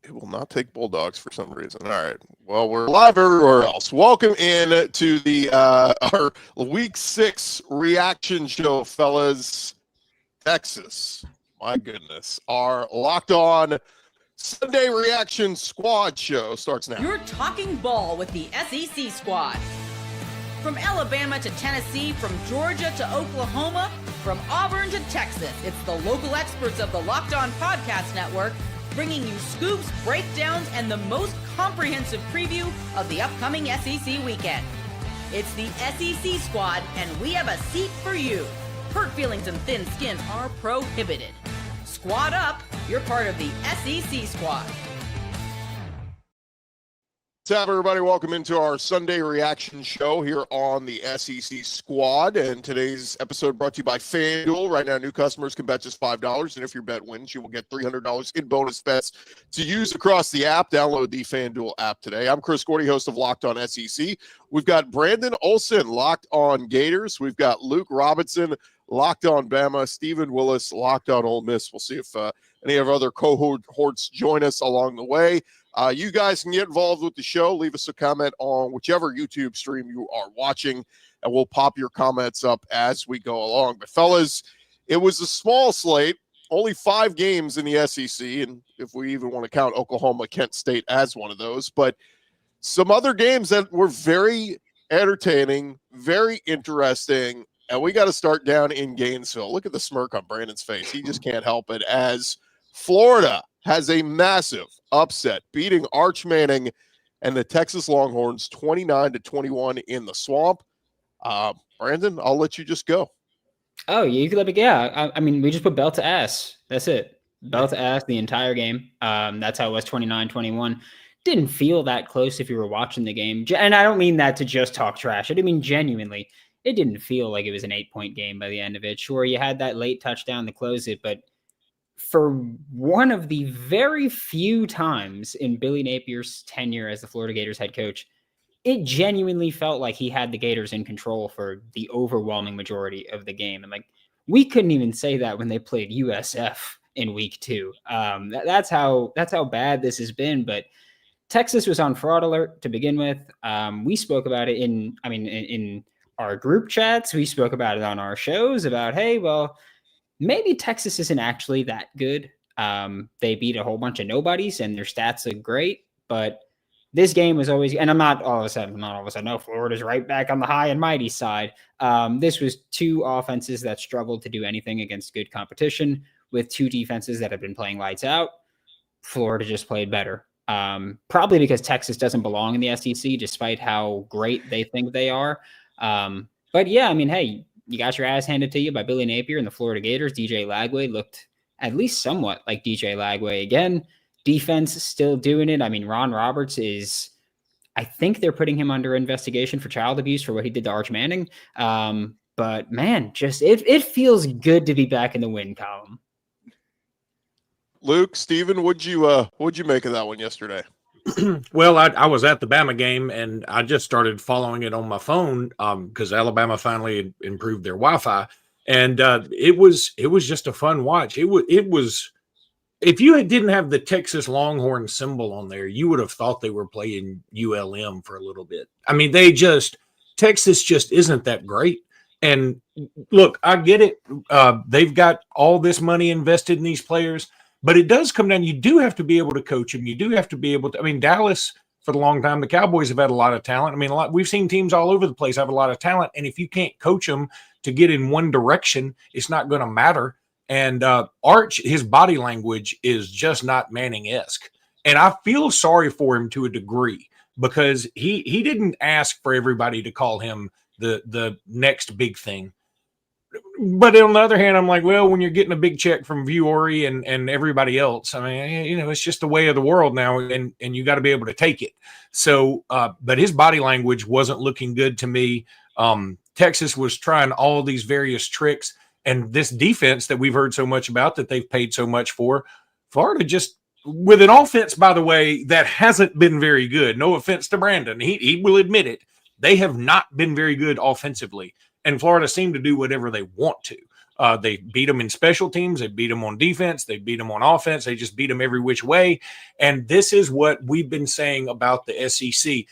It will not take Bulldogs for some reason. All right. Well, we're live everywhere else. Welcome in to the our Week 6 reaction show, fellas. Texas, my goodness, our Locked On Sunday Reaction Squad show starts now. You're talking ball with the SEC squad. From Alabama to Tennessee, from Georgia to Oklahoma, from Auburn to Texas, it's the local experts of the Locked On Podcast Network bringing you scoops, breakdowns, and the most comprehensive preview of the upcoming SEC weekend. It's the SEC squad, and we have a seat for you. Hurt feelings and thin skin are prohibited. Squad up, you're part of the SEC squad. What's up, everybody? Welcome into our Sunday reaction show here on the SEC Squad. And today's episode brought to you by FanDuel. Right now, new customers can bet just $5. And if your bet wins, you will get $300 in bonus bets to use across the app. Download the FanDuel app today. I'm Chris Gordy, host of Locked On SEC. We've got Brandon Olson, Locked On Gators. We've got Luke Robinson, Locked On Bama. Stephen Willis, Locked On Ole Miss. We'll see if any of our other cohorts join us along the way. You guys can get involved with the show. Leave us a comment on whichever YouTube stream you are watching, and we'll pop your comments up as we go along. But, fellas, it was a small slate, only 5 games in the SEC, and if we even want to count Oklahoma, Kent State as one of those. But some other games that were very entertaining, very interesting, and we got to start down in Gainesville. Look at the smirk on Brandon's face. He just can't help it as Florida has a massive upset, beating Arch Manning and the Texas Longhorns 29-21 in the Swamp. Brandon, I'll let you just go. Oh, you could let me. Yeah, I mean, we just put belt to ass. That's it. Belt to ass the entire game. That's how it was 29-21. Didn't feel that close if you were watching the game. And I don't mean that to just talk trash. I didn't mean genuinely. It didn't feel like it was an 8-point game by the end of it. Sure, you had that late touchdown to close it, but for one of the very few times in Billy Napier's tenure as the Florida Gators head coach, it genuinely felt like he had the Gators in control for the overwhelming majority of the game. And we couldn't even say that when they played USF in week 2. That's how bad this has been. But Texas was on fraud alert to begin with. We spoke about it in our group chats. We spoke about it on our shows about, hey, well, maybe Texas isn't actually that good. They beat a whole bunch of nobodies and their stats look great, but this game was always, and I'm not all of a sudden, no, Florida's right back on the high and mighty side. This was 2 offenses that struggled to do anything against good competition with 2 defenses that have been playing lights out. Florida just played better. Probably because Texas doesn't belong in the SEC, despite how great they think they are. But yeah, I mean, hey, you got your ass handed to you by Billy Napier and the Florida Gators. DJ Lagway looked at least somewhat like DJ Lagway again. Defense still doing it. I mean, Ron Roberts I think they're putting him under investigation for child abuse for what he did to Arch Manning. But man, just it feels good to be back in the win column. Luke, Steven, what'd you make of that one yesterday? Well, I was at the Bama game, and I just started following it on my phone because Alabama finally improved their Wi-Fi, and it was just a fun watch. It was if you didn't have the Texas Longhorn symbol on there, you would have thought they were playing ULM for a little bit. I mean, Texas just isn't that great. And look, I get it. They've got all this money invested in these players. But it does come down, you do have to be able to coach them. You do have to be able to, I mean, Dallas, for a long time, the Cowboys have had a lot of talent. I mean, we've seen teams all over the place have a lot of talent. And if you can't coach them to get in one direction, it's not going to matter. And Arch, his body language is just not Manning-esque. And I feel sorry for him to a degree because he didn't ask for everybody to call him the next big thing. But on the other hand, I'm like, well, when you're getting a big check from Vuori and everybody else, I mean, it's just the way of the world now, and you got to be able to take it. So, but his body language wasn't looking good to me. Texas was trying all these various tricks, and this defense that we've heard so much about that they've paid so much for, Florida just with an offense, by the way, that hasn't been very good. No offense to Brandon. He will admit it. They have not been very good offensively. And Florida seemed to do whatever they want to. They beat them in special teams. They beat them on defense. They beat them on offense. They just beat them every which way. And this is what we've been saying about the SEC.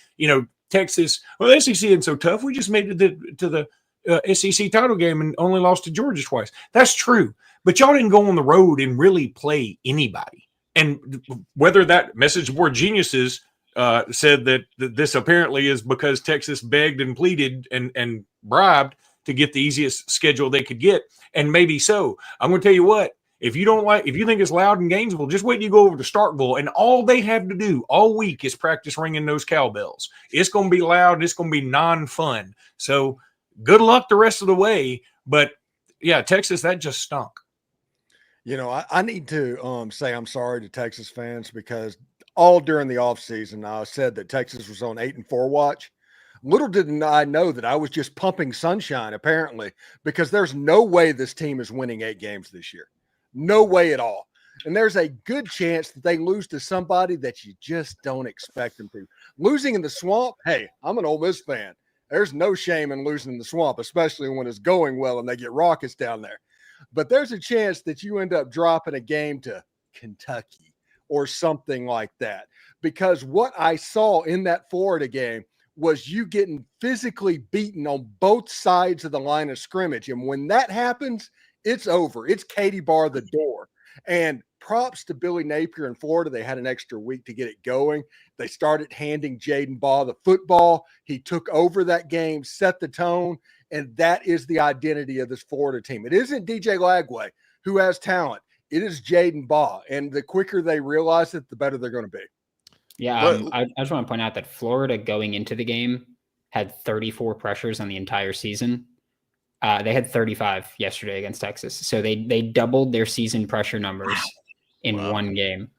Texas, well, the SEC isn't so tough. We just made it to the SEC title game and only lost to Georgia twice. That's true. But y'all didn't go on the road and really play anybody. And whether that message board geniuses said that this apparently is because Texas begged and pleaded and bribed to get the easiest schedule they could get. And maybe so. I'm going to tell you what, if you think it's loud in Gainesville, just wait till you go over to Starkville, and all they have to do all week is practice ringing those cowbells. It's going to be loud. It's going to be non-fun. So good luck the rest of the way. But yeah, Texas, that just stunk. I need to say I'm sorry to Texas fans, because all during the offseason, I said that Texas was on 8-4 watch. Little did I know that I was just pumping sunshine, apparently, because there's no way this team is winning 8 games this year. No way at all. And there's a good chance that they lose to somebody that you just don't expect them to. Losing in the Swamp, hey, I'm an Ole Miss fan. There's no shame in losing in the Swamp, especially when it's going well and they get raucous down there. But there's a chance that you end up dropping a game to Kentucky or something like that. Because what I saw in that Florida game was you getting physically beaten on both sides of the line of scrimmage. And when that happens, it's over. It's Katie bar the door. And props to Billy Napier in Florida. They had an extra week to get it going. They started handing Jaden Baugh the football. He took over that game, set the tone, and that is the identity of this Florida team. It isn't DJ Lagway, who has talent. It is Jaden Baugh. And the quicker they realize it, the better they're going to be. Yeah, I just want to point out that Florida going into the game had 34 pressures on the entire season. They had 35 yesterday against Texas. So they doubled their season pressure numbers in one game.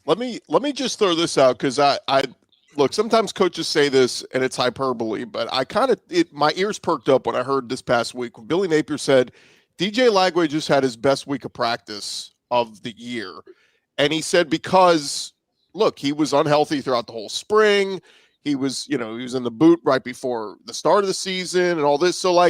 Let me just throw this out, because I look, sometimes coaches say this and it's hyperbole, but my ears perked up when I heard this past week when Billy Napier said DJ Lagway just had his best week of practice of the year. And he said because look, he was unhealthy throughout the whole spring. He was in the boot right before the start of the season and all this. So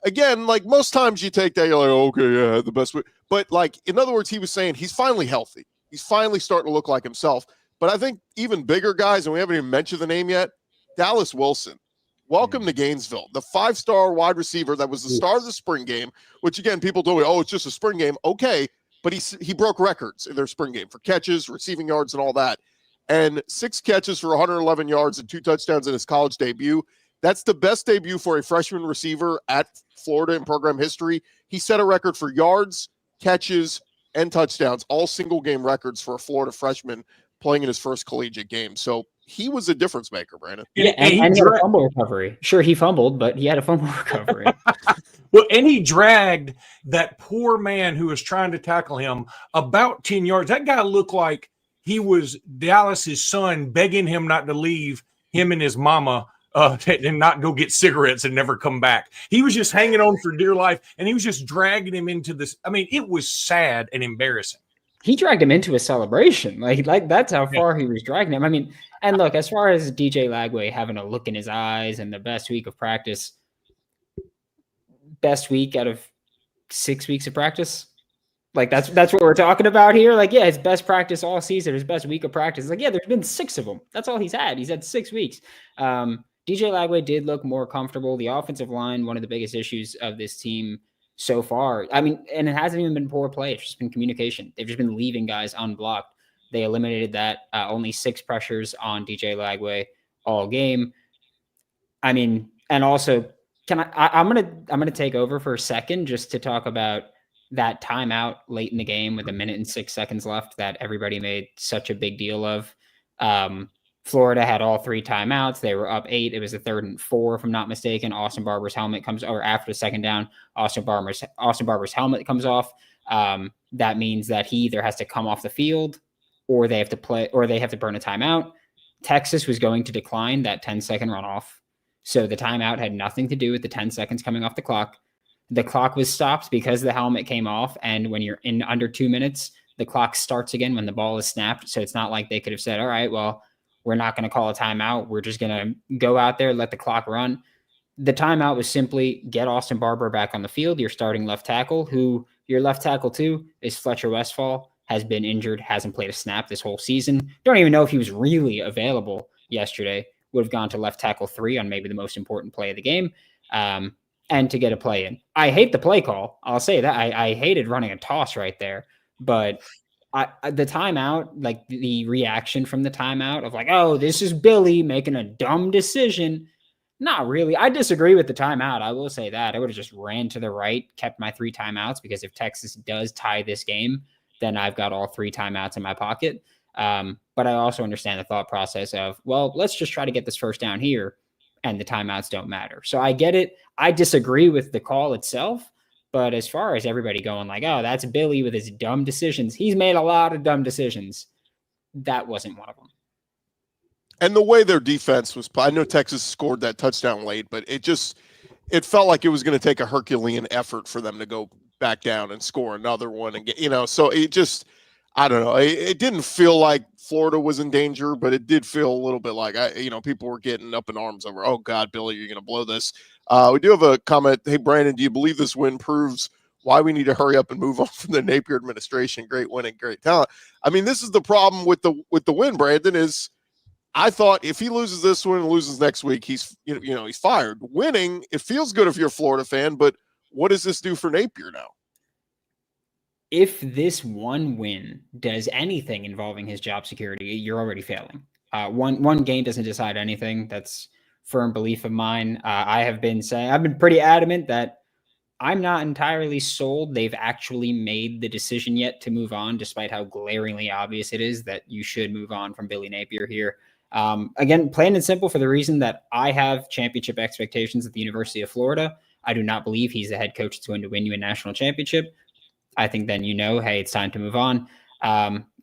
again, most times you take that, you're like, okay, yeah, the best way. But in other words, he was saying he's finally healthy. He's finally starting to look like himself. But I think even bigger guys, and we haven't even mentioned the name yet, Dallas Wilson. Welcome to Gainesville. The 5-star wide receiver that was the star of the spring game, which again, people told me, oh, it's just a spring game. Okay. But he broke records in their spring game for catches, receiving yards, and all that. And 6 catches for 111 yards and 2 touchdowns in his college debut. That's the best debut for a freshman receiver at Florida in program history. He set a record for yards, catches, and touchdowns, all single-game records for a Florida freshman playing in his first collegiate game. So he was a difference maker, Brandon. Yeah, and he had a fumble recovery. Sure, he fumbled, but he had a fumble recovery. Well, and he dragged that poor man who was trying to tackle him about 10 yards. That guy looked like he was Dallas's son begging him not to leave him and his mama and not go get cigarettes and never come back. He was just hanging on for dear life, and he was just dragging him into this. I mean, it was sad and embarrassing. He dragged him into a celebration. Like that's how far he was dragging him. I mean, and look, as far as DJ Lagway having a look in his eyes and the best week of practice, best week out of 6 weeks of practice. That's what we're talking about here. His best practice all season, his best week of practice. There's been 6 of them. That's all he's had. He's had 6 weeks. DJ Lagway did look more comfortable. The offensive line, one of the biggest issues of this team so far. I mean, and it hasn't even been poor play. It's just been communication. They've just been leaving guys unblocked. They eliminated that. Only 6 pressures on DJ Lagway all game. I mean, and also, I'm gonna take over for a second just to talk about that timeout late in the game with 1 minute and 6 seconds left that everybody made such a big deal of. Florida had all 3 timeouts. They were up 8. It was a 3rd and 4, if I'm not mistaken. Austin Barber's helmet comes, or after the second down, Austin Barber's helmet comes off. That means that he either has to come off the field or they have to play, or they have to burn a timeout. Texas was going to decline that 10-second runoff. So the timeout had nothing to do with the 10 seconds coming off the clock. The clock was stopped because the helmet came off. And when you're in under 2 minutes, the clock starts again when the ball is snapped. So it's not like they could have said, all right, well, we're not going to call a timeout. We're just going to go out there, let the clock run. The timeout was simply get Austin Barber back on the field. Your starting left tackle, who your left tackle too is Fletcher Westphal, has been injured, hasn't played a snap this whole season. Don't even know if he was really available yesterday. Would have gone to left tackle 3 on maybe the most important play of the game. And to get a play in. I hate the play call. I'll say that. I hated running a toss right there. But the timeout, like the reaction from the timeout of like, oh, this is Billy making a dumb decision. Not really. I disagree with the timeout. I will say that. I would have just ran to the right, kept my 3 timeouts, because if Texas does tie this game, then I've got all 3 timeouts in my pocket. But I also understand the thought process of, well, let's just try to get this first down here, and the timeouts don't matter. So I get it. I disagree with the call itself. But as far as everybody going like, oh, that's Billy with his dumb decisions, he's made a lot of dumb decisions. That wasn't one of them. And the way their defense was, I know Texas scored that touchdown late, but it felt like it was going to take a Herculean effort for them to go back down and score another one and get, so it just, I don't know. It didn't feel like Florida was in danger, but it did feel a little bit like, people were getting up in arms over, oh God, Billy, you're going to blow this. We do have a comment. Hey, Brandon, do you believe this win proves why we need to hurry up and move on from the Napier administration? Great win and great talent. I mean, this is the problem with the win, Brandon, is I thought if he loses this one and loses next week, he's fired. Winning, it feels good if you're a Florida fan, but what does this do for Napier now? If this one win does anything involving his job security, you're already failing. One game doesn't decide anything. That's firm belief of mine. I've been pretty adamant that I'm not entirely sold they've actually made the decision yet to move on, despite how glaringly obvious it is that you should move on from Billy Napier here. Again, plain and simple, for the reason that I have championship expectations at the University of Florida. I do not believe he's the head coach that's going to win you a national championship. I think then hey, it's time to move on.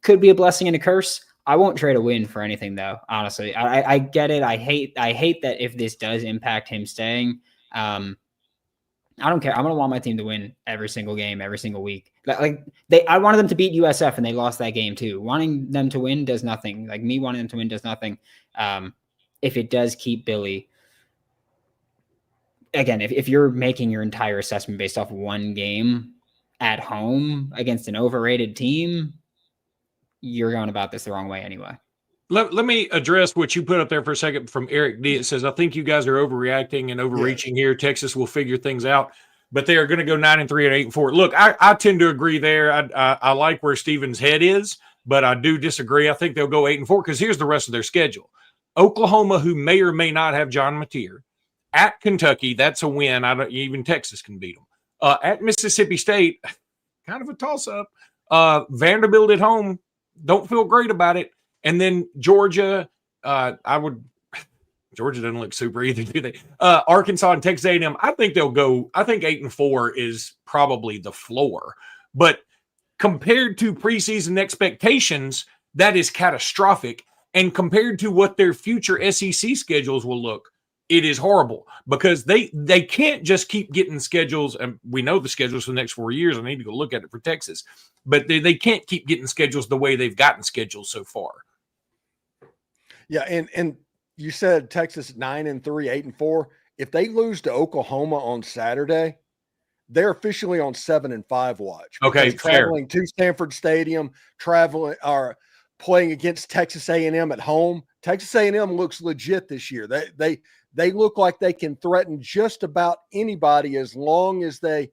Could be a blessing and a curse. I won't trade a win for anything, though. Honestly, I get it. I hate that if this does impact him staying. I don't care. I'm gonna want my team to win every single game, every single week. I wanted them to beat USF, and they lost that game too. Wanting them to win does nothing. Like me wanting them to win does nothing. If it does keep Billy, again, if you're making your entire assessment based off one game at home against an overrated team, you're going about this the wrong way anyway. Let me address what you put up there for a second from Eric D. It says, I think you guys are overreacting and overreaching here. Texas will figure things out, but they are going to go 9-3 and 8-4. Look, I tend to agree there. I like where Steven's head is, but I do disagree. I think they'll go 8-4 because here's the rest of their schedule. Oklahoma, who may or may not have John Mateer. At Kentucky, that's a win. Even Texas can beat them. At Mississippi State, kind of a toss-up. Vanderbilt at home, don't feel great about it. And then Georgia, Georgia doesn't look super either, do they? Arkansas and Texas A&M, I think they'll go. I think 8-4 is probably the floor. But compared to preseason expectations, that is catastrophic. And compared to what their future SEC schedules will look, it is horrible because they can't just keep getting schedules. And we know the schedules for the next 4 years. I need to go look at it for Texas. But they can't keep getting schedules the way they've gotten schedules so far. Yeah, and you said Texas 9-3, 8-4. If they lose to Oklahoma on Saturday, they're officially on 7-5 watch. Okay, traveling to Stanford Stadium, playing against Texas A&M at home. Texas A&M looks legit this year. They look like they can threaten just about anybody as long as they,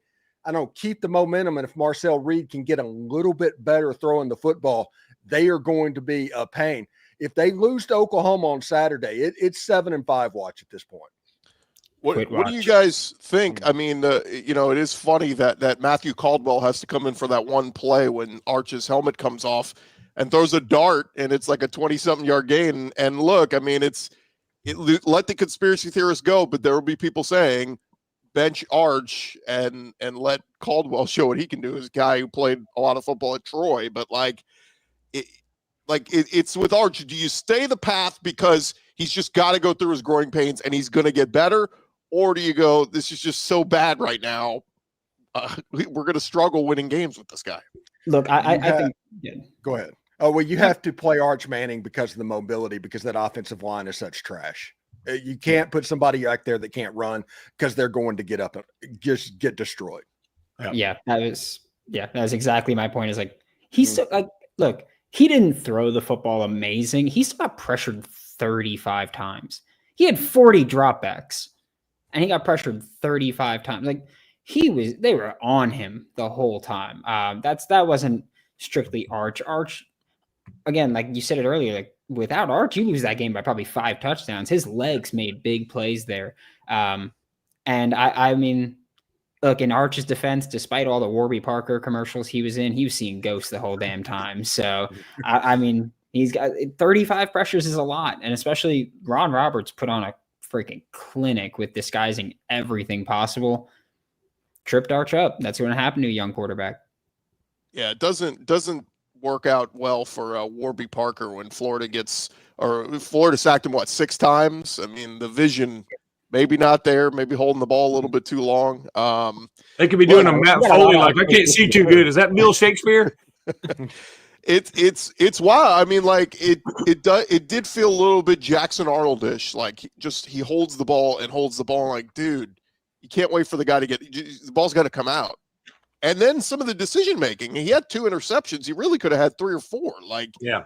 keep the momentum. And if Marcel Reed can get a little bit better throwing the football, they are going to be a pain. If they lose to Oklahoma on Saturday, it's 7-5 watch at this point. What do you guys think? I mean, it is funny that Matthew Caldwell has to come in for that one play when Arch's helmet comes off and throws a dart, and it's like a 20-something yard gain. And look, I mean, let the conspiracy theorists go, but there will be people saying bench Arch and let Caldwell show what he can do as a guy who played a lot of football at Troy. But it's with Arch. Do you stay the path because he's just got to go through his growing pains and he's going to get better? Or do you go, this is just so bad right now, we're going to struggle winning games with this guy? Look, I think – Go ahead. Oh, well, you have to play Arch Manning because of the mobility, because that offensive line is such trash. You can't put somebody back there that can't run because they're going to get up and just get destroyed. Yeah, that was exactly my point. Is like he's still like, look, he didn't throw the football amazing. He still got pressured 35 times. He had 40 dropbacks, and he got pressured 35 times. Like they were on him the whole time. That wasn't strictly Arch. Arch, again, like you said it earlier, like without Arch, you lose that game by probably 5 touchdowns. His legs made big plays there. And I mean, look, in Arch's defense, despite all the Warby Parker commercials he was seeing ghosts the whole damn time. So, I mean, he's got 35 pressures is a lot. And especially Ron Roberts put on a freaking clinic with disguising everything possible. Tripped Arch up. That's going to happen to a young quarterback. Yeah, it doesn't work out well for Warby Parker when Florida sacked him 6 times. I mean, the vision maybe not there, maybe holding the ball a little bit too long. They could be doing a Matt Foley like I can't see too good. Is that Bill Shakespeare? It's wild. I mean, like it did feel a little bit Jackson Arnold-ish. Like he holds the ball like, dude, you can't wait for the guy to the ball's got to come out. And then some of the decision making, he had 2 interceptions. He really could have had 3 or 4. Like, yeah.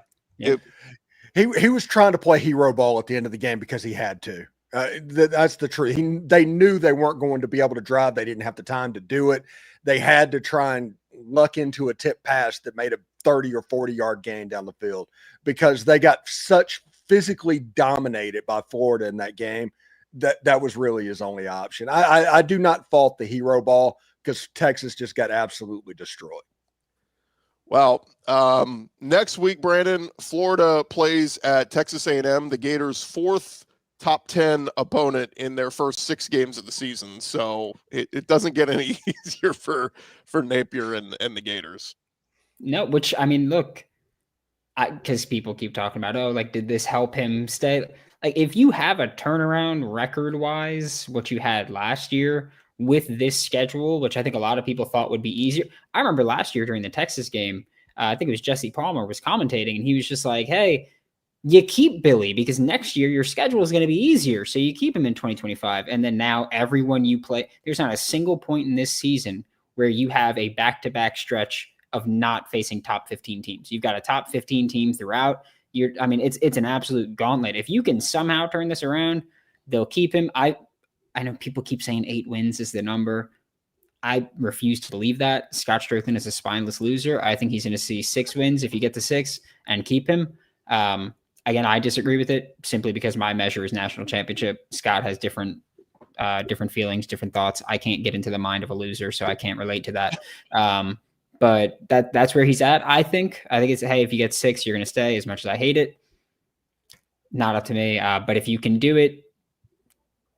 He was trying to play hero ball at the end of the game because he had to. That's the truth. They knew they weren't going to be able to drive. They didn't have the time to do it. They had to try and luck into a tip pass that made a 30 or 40-yard gain down the field because they got such physically dominated by Florida in that game that was really his only option. I do not fault the hero ball because Texas just got absolutely destroyed. Well, next week, Brandon, Florida plays at Texas A&M, the Gators' 4th top 10 opponent in their first 6 games of the season. So it doesn't get any easier for Napier and the Gators. No, which, I mean, look, because people keep talking about, did this help him stay? Like, if you have a turnaround record-wise, what you had last year with this schedule, which I think a lot of people thought would be easier. I remember last year during the Texas game, I think it was Jesse Palmer was commentating, and he was just like, hey, you keep Billy because next year your schedule is going to be easier. So you keep him in 2025. And then now everyone you play, there's not a single point in this season where you have a back-to-back stretch of not facing top 15 teams. You've got a top 15 team throughout. It's an absolute gauntlet. If you can somehow turn this around, they'll keep him. I know people keep saying 8 wins is the number. I refuse to believe that. Scott Strickland is a spineless loser. I think he's going to see 6 wins if you get to 6 and keep him. Again, I disagree with it simply because my measure is national championship. Scott has different feelings, different thoughts. I can't get into the mind of a loser, so I can't relate to that. But that's where he's at. I think it's, hey, if you get 6, you're going to stay. As much as I hate it, not up to me. But if you can do it,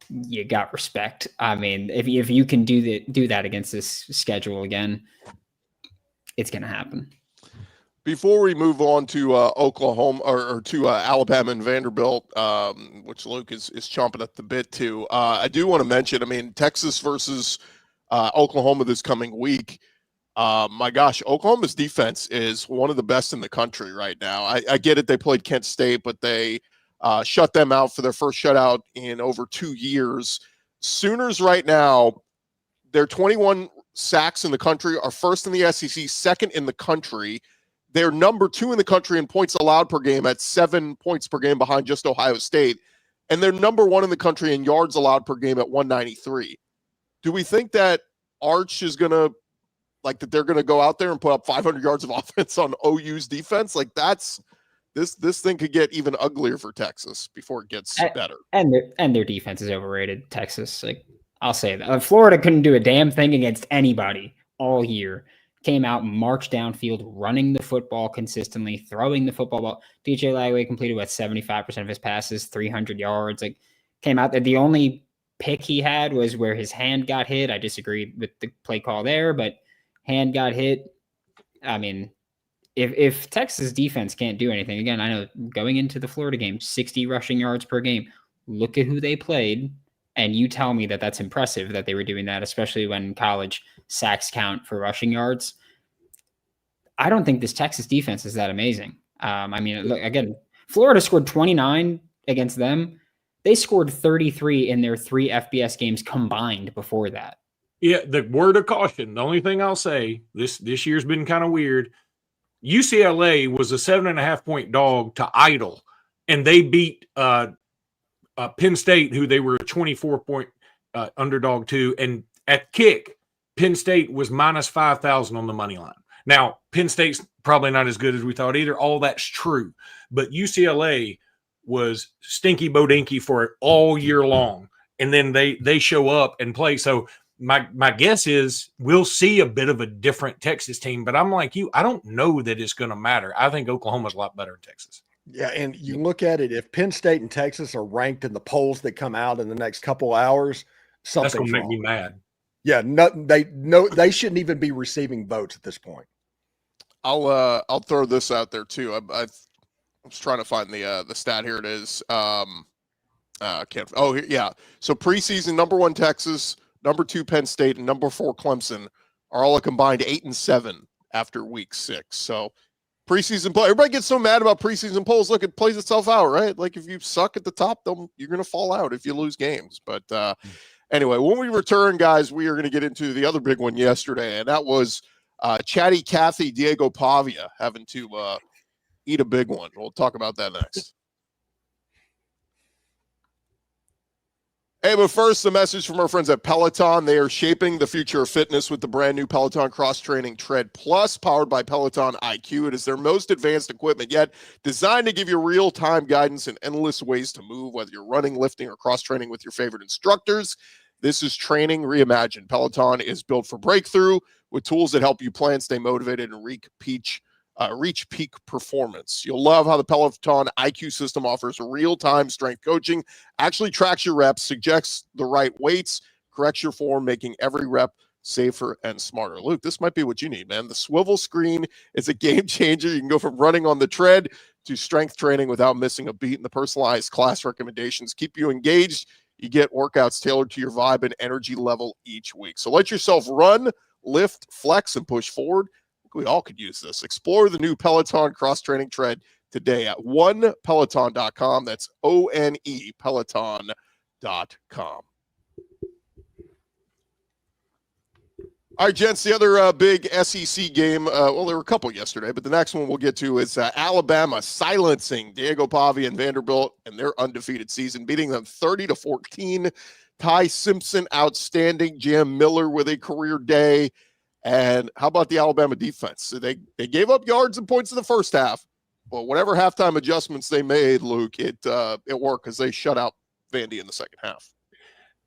you got respect. I mean, if you can do that against this schedule again, it's going to happen. Before we move on to Oklahoma or to Alabama and Vanderbilt, which Luke is chomping at the bit to, I do want to mention, I mean, Texas versus Oklahoma this coming week. My gosh, Oklahoma's defense is one of the best in the country right now. I get it. They played Kent State, but they shut them out for their first shutout in over 2 years. Sooners right now, their 21 sacks in the country are first in the SEC, second in the country. They're number 2 in the country in points allowed per game at 7 points per game behind just Ohio State. And they're number 1 in the country in yards allowed per game at 193. Do we think that Arch is going to, that they're going to go out there and put up 500 yards of offense on OU's defense? Like this thing could get even uglier for Texas before it gets better. And their defense is overrated. Texas, I'll say that. Florida couldn't do a damn thing against anybody all year. Came out, marched downfield, running the football consistently, throwing the football ball. DJ Lagway completed 75% of his passes, 300 yards. Came out there. The only pick he had was where his hand got hit. I disagree with the play call there, but hand got hit. I mean, if Texas defense can't do anything, again, I know going into the Florida game, 60 rushing yards per game. Look at who they played, and you tell me that that's impressive that they were doing that, especially when college sacks count for rushing yards. I don't think this Texas defense is that amazing. I mean, look, again, Florida scored 29 against them. They scored 33 in their 3 FBS games combined before that. Yeah, the word of caution. The only thing I'll say, this year's been kind of weird. UCLA was a 7.5-point dog to Idle, and they beat Penn State, who they were a 24-point underdog to. And at kick, Penn State was minus 5,000 on the money line. Now, Penn State's probably not as good as we thought either. All that's true. But UCLA was stinky bodinky for it all year long. And then they show up and play. So my guess is we'll see a bit of a different Texas team. But I'm like you, I don't know that it's going to matter. I think Oklahoma's a lot better than Texas. Yeah, and you look at it, if Penn State and Texas are ranked in the polls that come out in the next couple hours, something's That's going to make wrong. me mad. Yeah, they shouldn't even be receiving votes at this point. I'll throw this out there too. I was trying to find the stat. Here it is. Can't. Oh, yeah. So preseason, number 1 Texas, number 2 Penn State, and number 4 Clemson are all a combined 8-7 after week 6. So preseason play. Everybody gets so mad about preseason polls. Look, it plays itself out, right? Like if you suck at the top, you're going to fall out if you lose games. But anyway, when we return, guys, we are going to get into the other big one yesterday, and that was Chatty Cathy Diego Pavia having to eat a big one. We'll talk about that next. Hey, but first, a message from our friends at Peloton. They are shaping the future of fitness with the brand new Peloton Cross Training Tread Plus, powered by Peloton IQ. It is their most advanced equipment yet, designed to give you real-time guidance and endless ways to move, whether you're running, lifting, or cross-training with your favorite instructors. This is training reimagined. Peloton is built for breakthrough with tools that help you plan, stay motivated, and reach peak performance. You'll love how the Peloton IQ system offers real-time strength coaching, actually tracks your reps, suggests the right weights, corrects your form, making every rep safer and smarter. Luke, this might be what you need, man. The swivel screen is a game changer. You can go from running on the tread to strength training without missing a beat, and the personalized class recommendations keep you engaged. You get workouts tailored to your vibe and energy level each week. So let yourself run, lift, flex, and push forward. We all could use this. Explore the new Peloton cross-training tread today at onepeloton.com. That's O-N-E Peloton.com. All right, gents, the other big SEC game, well, there were a couple yesterday, but the next one we'll get to is Alabama silencing Diego Pavia and Vanderbilt in their undefeated season, beating them 30-14. Ty Simpson, outstanding. Jam Miller with a career day. And how about the Alabama defense? So they gave up yards and points in the first half, but whatever halftime adjustments they made, Luke, it worked because they shut out Vandy in the second half.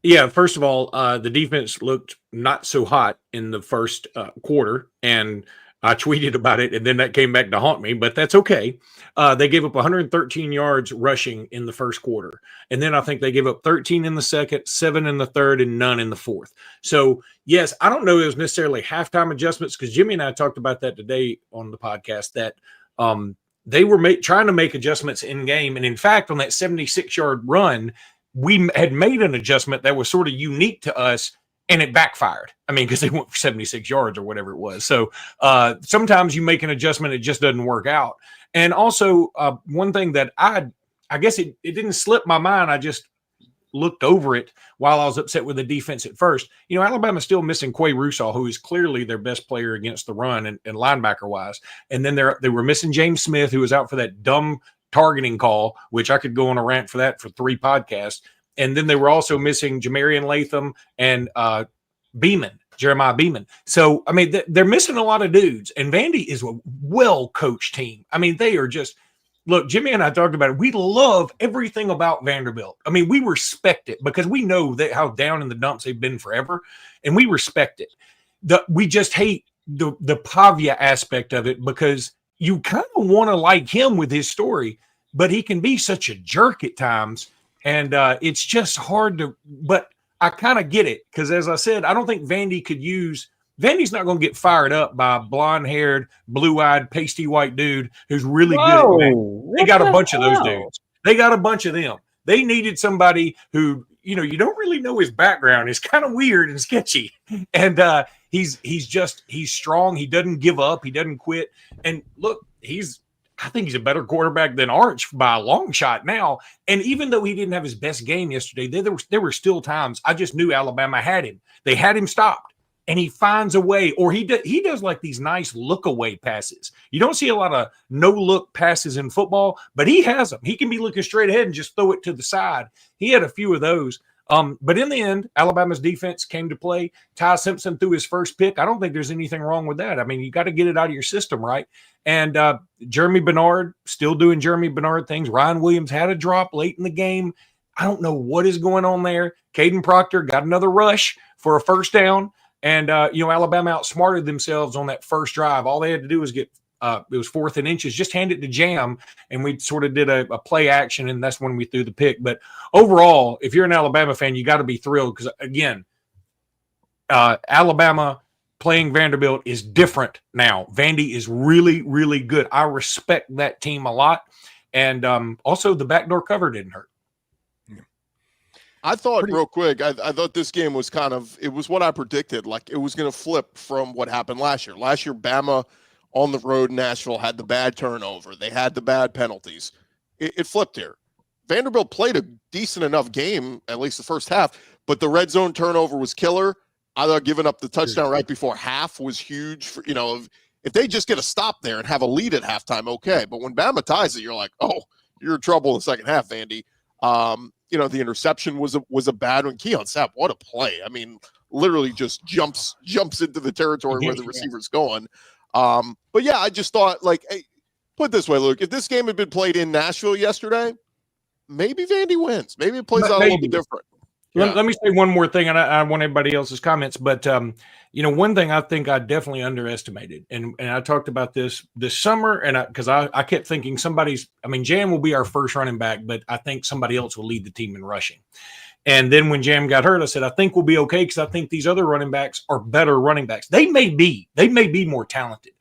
Yeah, first of all, the defense looked not so hot in the first quarter, and I tweeted about it, and then that came back to haunt me, but that's okay. They gave up 113 yards rushing in the first quarter, and then I think they gave up 13 in the second, 7 in the third, and none in the fourth. So, yes, I don't know if it was necessarily halftime adjustments, because Jimmy and I talked about that today on the podcast, that they were trying to make adjustments in game, and in fact, on that 76-yard run, we had made an adjustment that was sort of unique to us, and it backfired. I mean, because they went for 76 yards or whatever it was. So sometimes you make an adjustment, it just doesn't work out. And also one thing that I guess it didn't slip my mind. I just looked over it while I was upset with the defense at first. You know, Alabama's still missing Quay Russaw, who is clearly their best player against the run and linebacker-wise. And then they were missing James Smith, who was out for that dumb targeting call, which I could go on a rant for that for 3 podcasts. And then they were also missing Jamarian Latham and Jeremiah Beeman. So, I mean, they're missing a lot of dudes. And Vandy is a well-coached team. I mean, they are just – look, Jimmy and I talked about it. We love everything about Vanderbilt. I mean, we respect it because we know how down in the dumps they've been forever, and we respect it. We just hate the Pavia aspect of it because you kind of want to like him with his story, but he can be such a jerk at times. And it's just hard to, but I kind of get it. Because as I said, I don't think Vandy's not going to get fired up by a blonde-haired, blue-eyed, pasty white dude who's really good at Vandy. They got a bunch of those dudes. They got a bunch of them. They needed somebody who, you know, you don't really know his background. It's kind of weird and sketchy. And he's strong. He doesn't give up. He doesn't quit. And look, I think he's a better quarterback than Arch by a long shot now. And even though he didn't have his best game yesterday, there were still times I just knew Alabama had him. They had him stopped, and he finds a way, or he does like these nice look away passes. You don't see a lot of no look passes in football, but he has them. He can be looking straight ahead and just throw it to the side. He had a few of those. But in the end, Alabama's defense came to play. Ty Simpson threw his first pick. I don't think there's anything wrong with that. I mean, you got to get it out of your system, right? And Jeremy Bernard still doing Jeremy Bernard things. Ryan Williams had a drop late in the game. I don't know what is going on there. Caden Proctor got another rush for a first down. And, Alabama outsmarted themselves on that first drive. All they had to do was get it was 4th and inches, just hand it to Jam, and we sort of did a play action, and that's when we threw the pick. But overall, if you're an Alabama fan, you got to be thrilled because, again, Alabama playing Vanderbilt is different now. Vandy is really, really good. I respect that team a lot. And also the backdoor cover didn't hurt. I thought real quick, I thought this game was it was what I predicted. Like, it was going to flip from what happened last year. Last year, Bama on the road in Nashville had the bad turnover. They had the bad penalties. It flipped here. Vanderbilt played a decent enough game, at least the first half, but the red zone turnover was killer. I thought giving up the touchdown right before half was huge. For, if they just get a stop there and have a lead at halftime, okay. But when Bama ties it, you're like, oh, you're in trouble in the second half, Vandy. The interception was a bad one. Keon Sapp, what a play. I mean, literally just jumps into the territory where the receiver's going. But yeah, I just thought, hey, put it this way, Luke, if this game had been played in Nashville yesterday, maybe Vandy wins. Maybe it plays out a little bit different. Yeah. Let me say one more thing, and I want everybody else's comments. But, one thing I think I definitely underestimated, and I talked about this summer, and because I kept thinking Jam will be our first running back, but I think somebody else will lead the team in rushing. And then when Jam got hurt, I said, I think we'll be okay because I think these other running backs are better running backs. They may be more talented,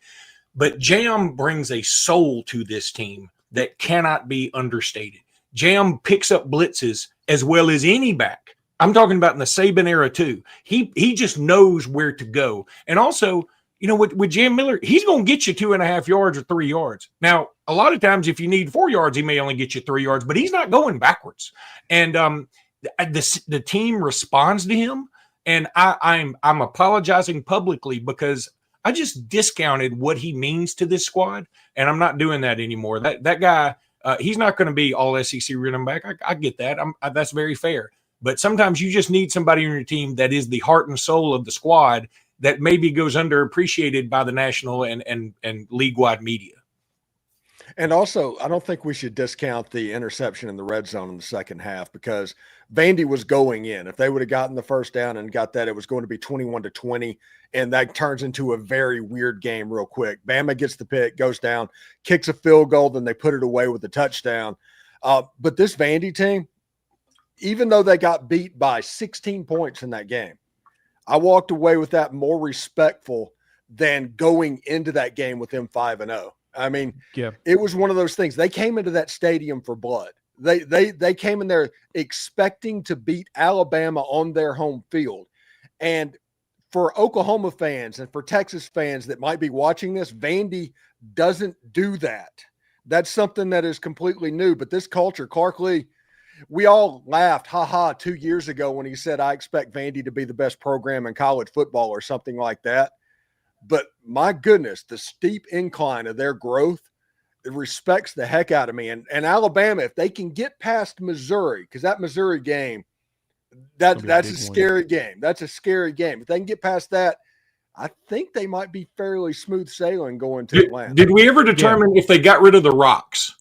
but Jam brings a soul to this team that cannot be understated. Jam picks up blitzes as well as any back. I'm talking about in the Saban era too. He just knows where to go. And also, with Jam Miller, he's going to get you 2.5 yards or 3 yards. Now, a lot of times if you need 4 yards, he may only get you 3 yards, but he's not going backwards. And the team responds to him, and I'm apologizing publicly because I just discounted what he means to this squad, and I'm not doing that anymore. That guy, he's not going to be all SEC running back. I get that. That's very fair. But sometimes you just need somebody on your team that is the heart and soul of the squad that maybe goes underappreciated by the national and league-wide media. And also, I don't think we should discount the interception in the red zone in the second half because Vandy was going in. If they would have gotten the first down and got that, it was going to be 21-20, and that turns into a very weird game real quick. Bama gets the pick, goes down, kicks a field goal, then they put it away with a touchdown. But this Vandy team, even though they got beat by 16 points in that game, I walked away with that more respectful than going into that game with them 5-0. I mean, yeah, it was one of those things. They came into that stadium for blood. They came in there expecting to beat Alabama on their home field. And for Oklahoma fans and for Texas fans that might be watching this, Vandy doesn't do that. That's something that is completely new. But this culture, Clark Lee, we all laughed, 2 years ago when he said, I expect Vandy to be the best program in college football or something like that. But my goodness, the steep incline of their growth, it respects the heck out of me. And Alabama, if they can get past Missouri, because that Missouri game, that's a scary game. That's a scary game. If they can get past that, I think they might be fairly smooth sailing going to Atlanta. Did we ever determine if they got rid of the rocks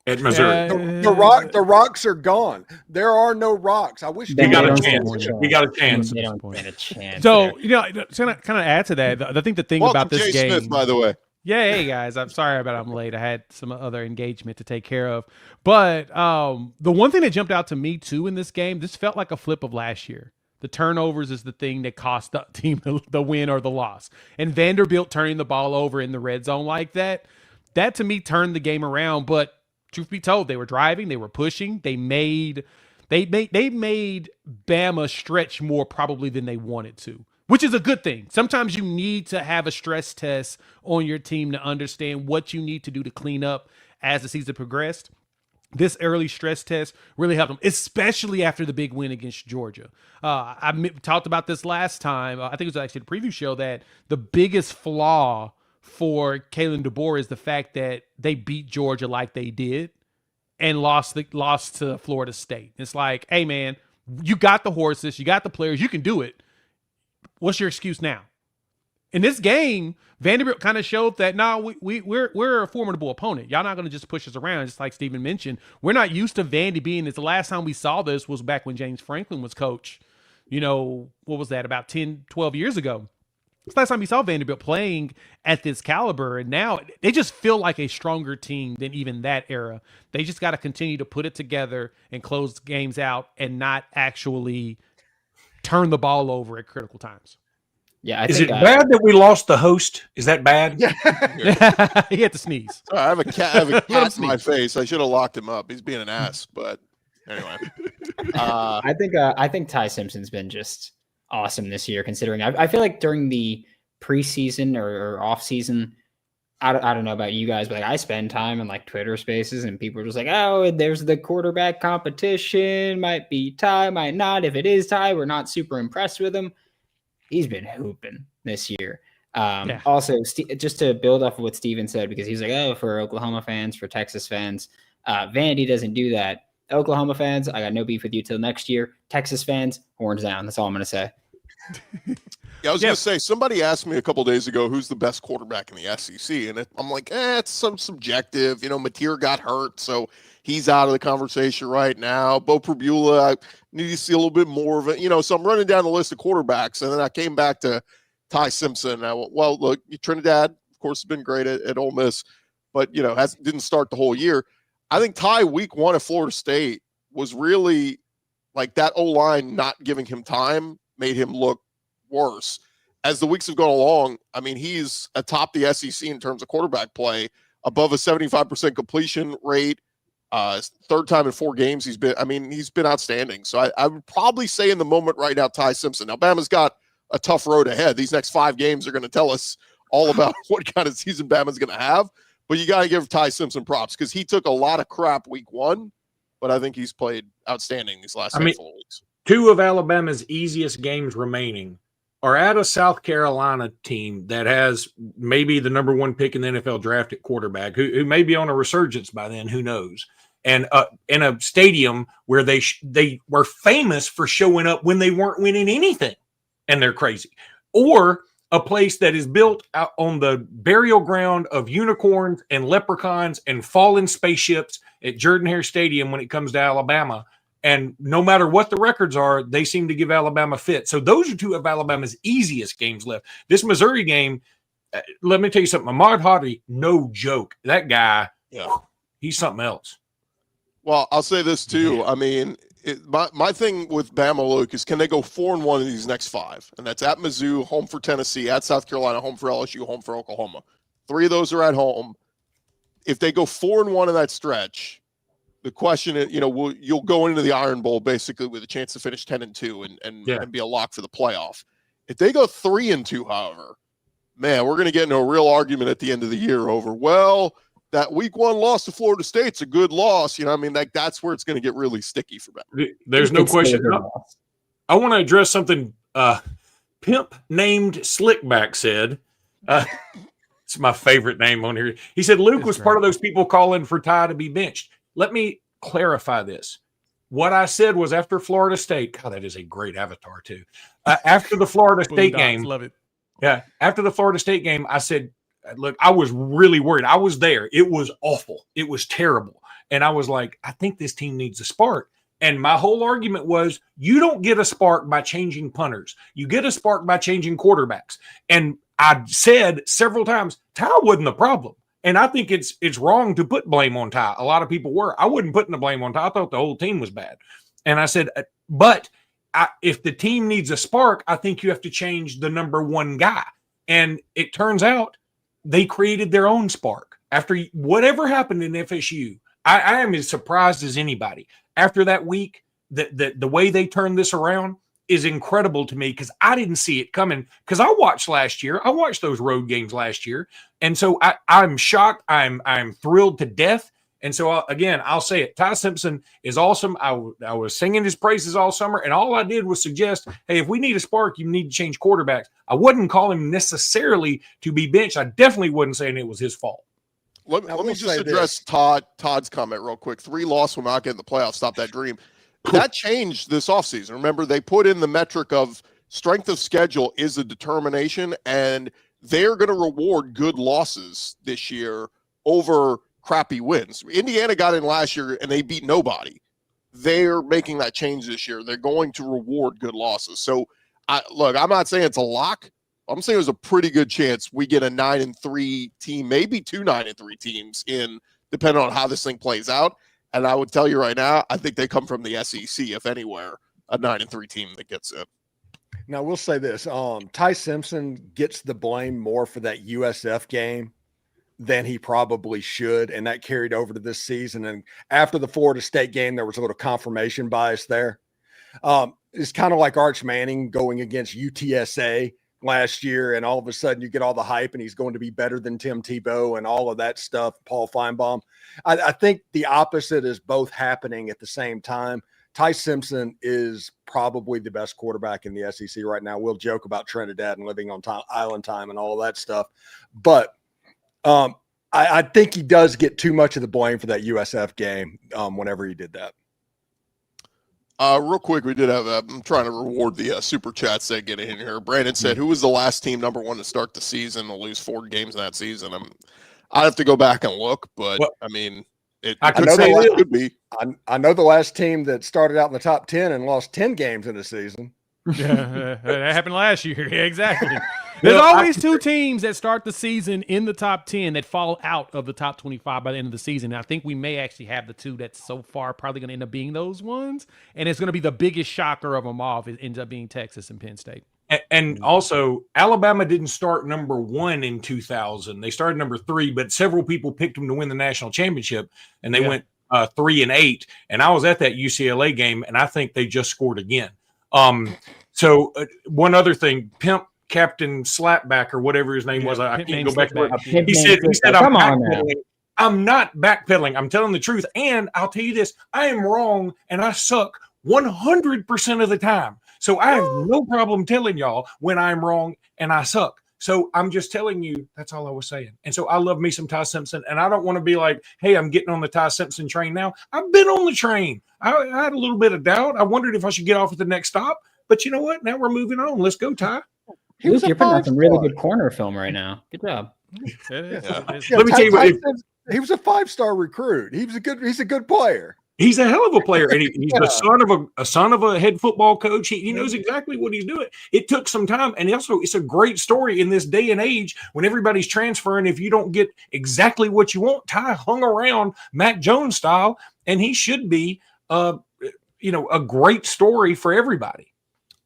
at Missouri? The rocks are gone. There are no rocks. I wish they got a chance. We got a chance. They don't get a chance. So, to kind of add to that, I think the thing about this Jay game, Smith, by the way. Yeah, hey guys, I'm sorry about I'm late. I had some other engagement to take care of. But the one thing that jumped out to me too in this game, this felt like a flip of last year. The turnovers is the thing that cost the team the win or the loss. And Vanderbilt turning the ball over in the red zone like that to me turned the game around. But truth be told, they were driving, they were pushing, they made Bama stretch more probably than they wanted to. which is a good thing. Sometimes you need to have a stress test on your team to understand what you need to do to clean up as the season progressed. This early stress test really helped them, especially after the big win against Georgia. Talked about this last time. I think it was actually the preview show that the biggest flaw for Kalen DeBoer is the fact that they beat Georgia like they did and lost to Florida State. It's like, hey, man, you got the horses, you got the players, you can do it. What's your excuse now? In this game, Vanderbilt kind of showed that we're a formidable opponent. Y'all not going to just push us around, just like Steven mentioned. We're not used to Vandy being this. The last time we saw this was back when James Franklin was coach. What was that, about 10, 12 years ago? It's the last time we saw Vanderbilt playing at this caliber, and now they just feel like a stronger team than even that era. They just got to continue to put it together and close games out and not actually turn the ball over at critical times. Yeah, Is it bad that we lost the host? Is that bad? Yeah. He had to sneeze. Sorry, I have a cat in my face. I should have locked him up. He's being an ass, but anyway. I think Ty Simpson's been just awesome this year, considering I feel like during the preseason or off season, I don't know about you guys, but I spend time in like Twitter spaces and people are just like, oh, there's the quarterback competition, might be Ty, might not. If it is Ty, we're not super impressed with him. He's been hooping this year. Also, just to build off of what Steven said, because he's like, oh, for Oklahoma fans, for Texas fans, Vandy doesn't do that. Oklahoma fans, I got no beef with you till next year. Texas fans, horns down. That's all I'm going to say. Yeah, I was going to say, somebody asked me a couple days ago, who's the best quarterback in the SEC? And I'm like, it's some subjective. Mateer got hurt, so he's out of the conversation right now. Bo Prabula, I need to see a little bit more of it. So I'm running down the list of quarterbacks, and then I came back to Ty Simpson. Well, look, Trinidad, of course, has been great at Ole Miss, but, didn't start the whole year. I think Ty week 1 at Florida State was really like that O-line not giving him time made him look worse. As the weeks have gone along, I mean, he's atop the SEC in terms of quarterback play, above a 75% completion rate. Third time in 4 games he's been outstanding. So I would probably say in the moment right now, Ty Simpson. Now, Bama's got a tough road ahead. These next 5 games are going to tell us all about what kind of season Bama's going to have. But you got to give Ty Simpson props because he took a lot of crap week 1, but I think he's played outstanding these last handful of weeks. 2 of Alabama's easiest games remaining are at a South Carolina team that has maybe the number 1 pick in the NFL draft at quarterback, who may be on a resurgence by then, who knows? And in a stadium where they were famous for showing up when they weren't winning anything, and they're crazy. Or a place that is built out on the burial ground of unicorns and leprechauns and fallen spaceships at Jordan-Hare Stadium when it comes to Alabama. And no matter what the records are, they seem to give Alabama fit. So those are 2 of Alabama's easiest games left. This Missouri game, let me tell you something. Ahmad Hadi, no joke. That guy, he's something else. Well, I'll say this too. Yeah. I mean, my thing with Bama, Luke, is can they go 4-1 in these next 5? And that's at Mizzou, home for Tennessee, at South Carolina, home for LSU, home for Oklahoma. 3 of those are at home. If they go 4-1 in that stretch, the question is, you'll go into the Iron Bowl basically with a chance to finish 10-2 and be a lock for the playoff. If they go 3-2, however, man, we're going to get into a real argument at the end of the year over, well, that week 1 loss to Florida State's a good loss. That's where it's going to get really sticky for them. There's no question. I want to address something Pimp named Slickback said. It's my favorite name on here. He said Luke was part of those people calling for Ty to be benched. Let me clarify this. What I said was after Florida State. God, that is a great avatar too. After the Florida State game. Love it. Yeah. After the Florida State game, I said, look, I was really worried. I was there. It was awful. It was terrible. And I was like, I think this team needs a spark. And my whole argument was, you don't get a spark by changing punters. You get a spark by changing quarterbacks. And I said several times, Ty wasn't the problem. And I think it's wrong to put blame on Ty. A lot of people were. I wasn't putting the blame on Ty. I thought the whole team was bad. And I said, but if the team needs a spark, I think you have to change the number 1 guy. And it turns out they created their own spark. After whatever happened in FSU, I am as surprised as anybody. After that week, the way they turned this around, is incredible to me because I didn't see it coming. Because I watched last year. I watched those road games last year. And so I'm shocked. I'm thrilled to death. And so, again, I'll say it. Ty Simpson is awesome. I was singing his praises all summer, and all I did was suggest, hey, if we need a spark, you need to change quarterbacks. I wouldn't call him necessarily to be benched. I definitely wasn't saying it was his fault. Let me just address Todd's comment real quick. 3 losses will not get in the playoffs. Stop that dream. That changed this offseason. Remember, they put in the metric of strength of schedule is a determination, and they're going to reward good losses this year over crappy wins. Indiana got in last year and they beat nobody. They're making that change this year. They're going to reward good losses. So, look, I'm not saying it's a lock. I'm saying there's a pretty good chance we get a 9-3 team, maybe 2 9-3 teams in, depending on how this thing plays out. And I would tell you right now, I think they come from the SEC, if anywhere, a 9-3 team that gets in. Now, we'll say this. Ty Simpson gets the blame more for that USF game than he probably should, and that carried over to this season. And after the Florida State game, there was a little confirmation bias there. It's kind of like Arch Manning going against UTSA last year, and all of a sudden you get all the hype and he's going to be better than Tim Tebow and all of that stuff, Paul Feinbaum. I think the opposite is both happening at the same time. Ty Simpson is probably the best quarterback in the SEC right now. We'll joke about Trinidad and living on island time and all of that stuff, but I think he does get too much of the blame for that USF game whenever he did that. Real quick, we did have I'm trying to reward the super chats that get in here. Brandon said, who was the last team number 1 to start the season to lose 4 games in that season? I'd have to go back and look, but I mean, I could be. I know the last team that started out in the top 10 and lost 10 games in a season. Yeah, that happened last year. Yeah, exactly. There's always 2 teams that start the season in the top 10 that fall out of the top 25 by the end of the season. And I think we may actually have the 2 that's so far probably going to end up being those ones. And it's going to be the biggest shocker of them all if it ends up being Texas and Penn State. And also, Alabama didn't start number 1 in 2000. They started number 3, but several people picked them to win the national championship, and they went 3-8. And I was at that UCLA game, and I think they just scored again. So one other thing, Pimp Captain Slapback or whatever his name was, I can't go back to it. He said I'm not backpedaling. I'm telling the truth. And I'll tell you this, I am wrong and I suck 100% of the time. So I have no problem telling y'all when I'm wrong and I suck. So I'm just telling you, that's all I was saying. And so I love me some Ty Simpson, and I don't want to be like, hey, I'm getting on the Ty Simpson train now. I've been on the train. I had a little bit of doubt. I wondered if I should get off at the next stop. But you know what? Now we're moving on. Let's go, Ty. Luke, you're putting on some really good corner film right now. Good job. Let me tell you what. He was a 5-star recruit. He's a good player. He's a hell of a player, and he's the son of a head football coach. He knows exactly what he's doing. It took some time, and also it's a great story in this day and age when everybody's transferring. If you don't get exactly what you want, Ty hung around Mac Jones style, and he should be, a great story for everybody.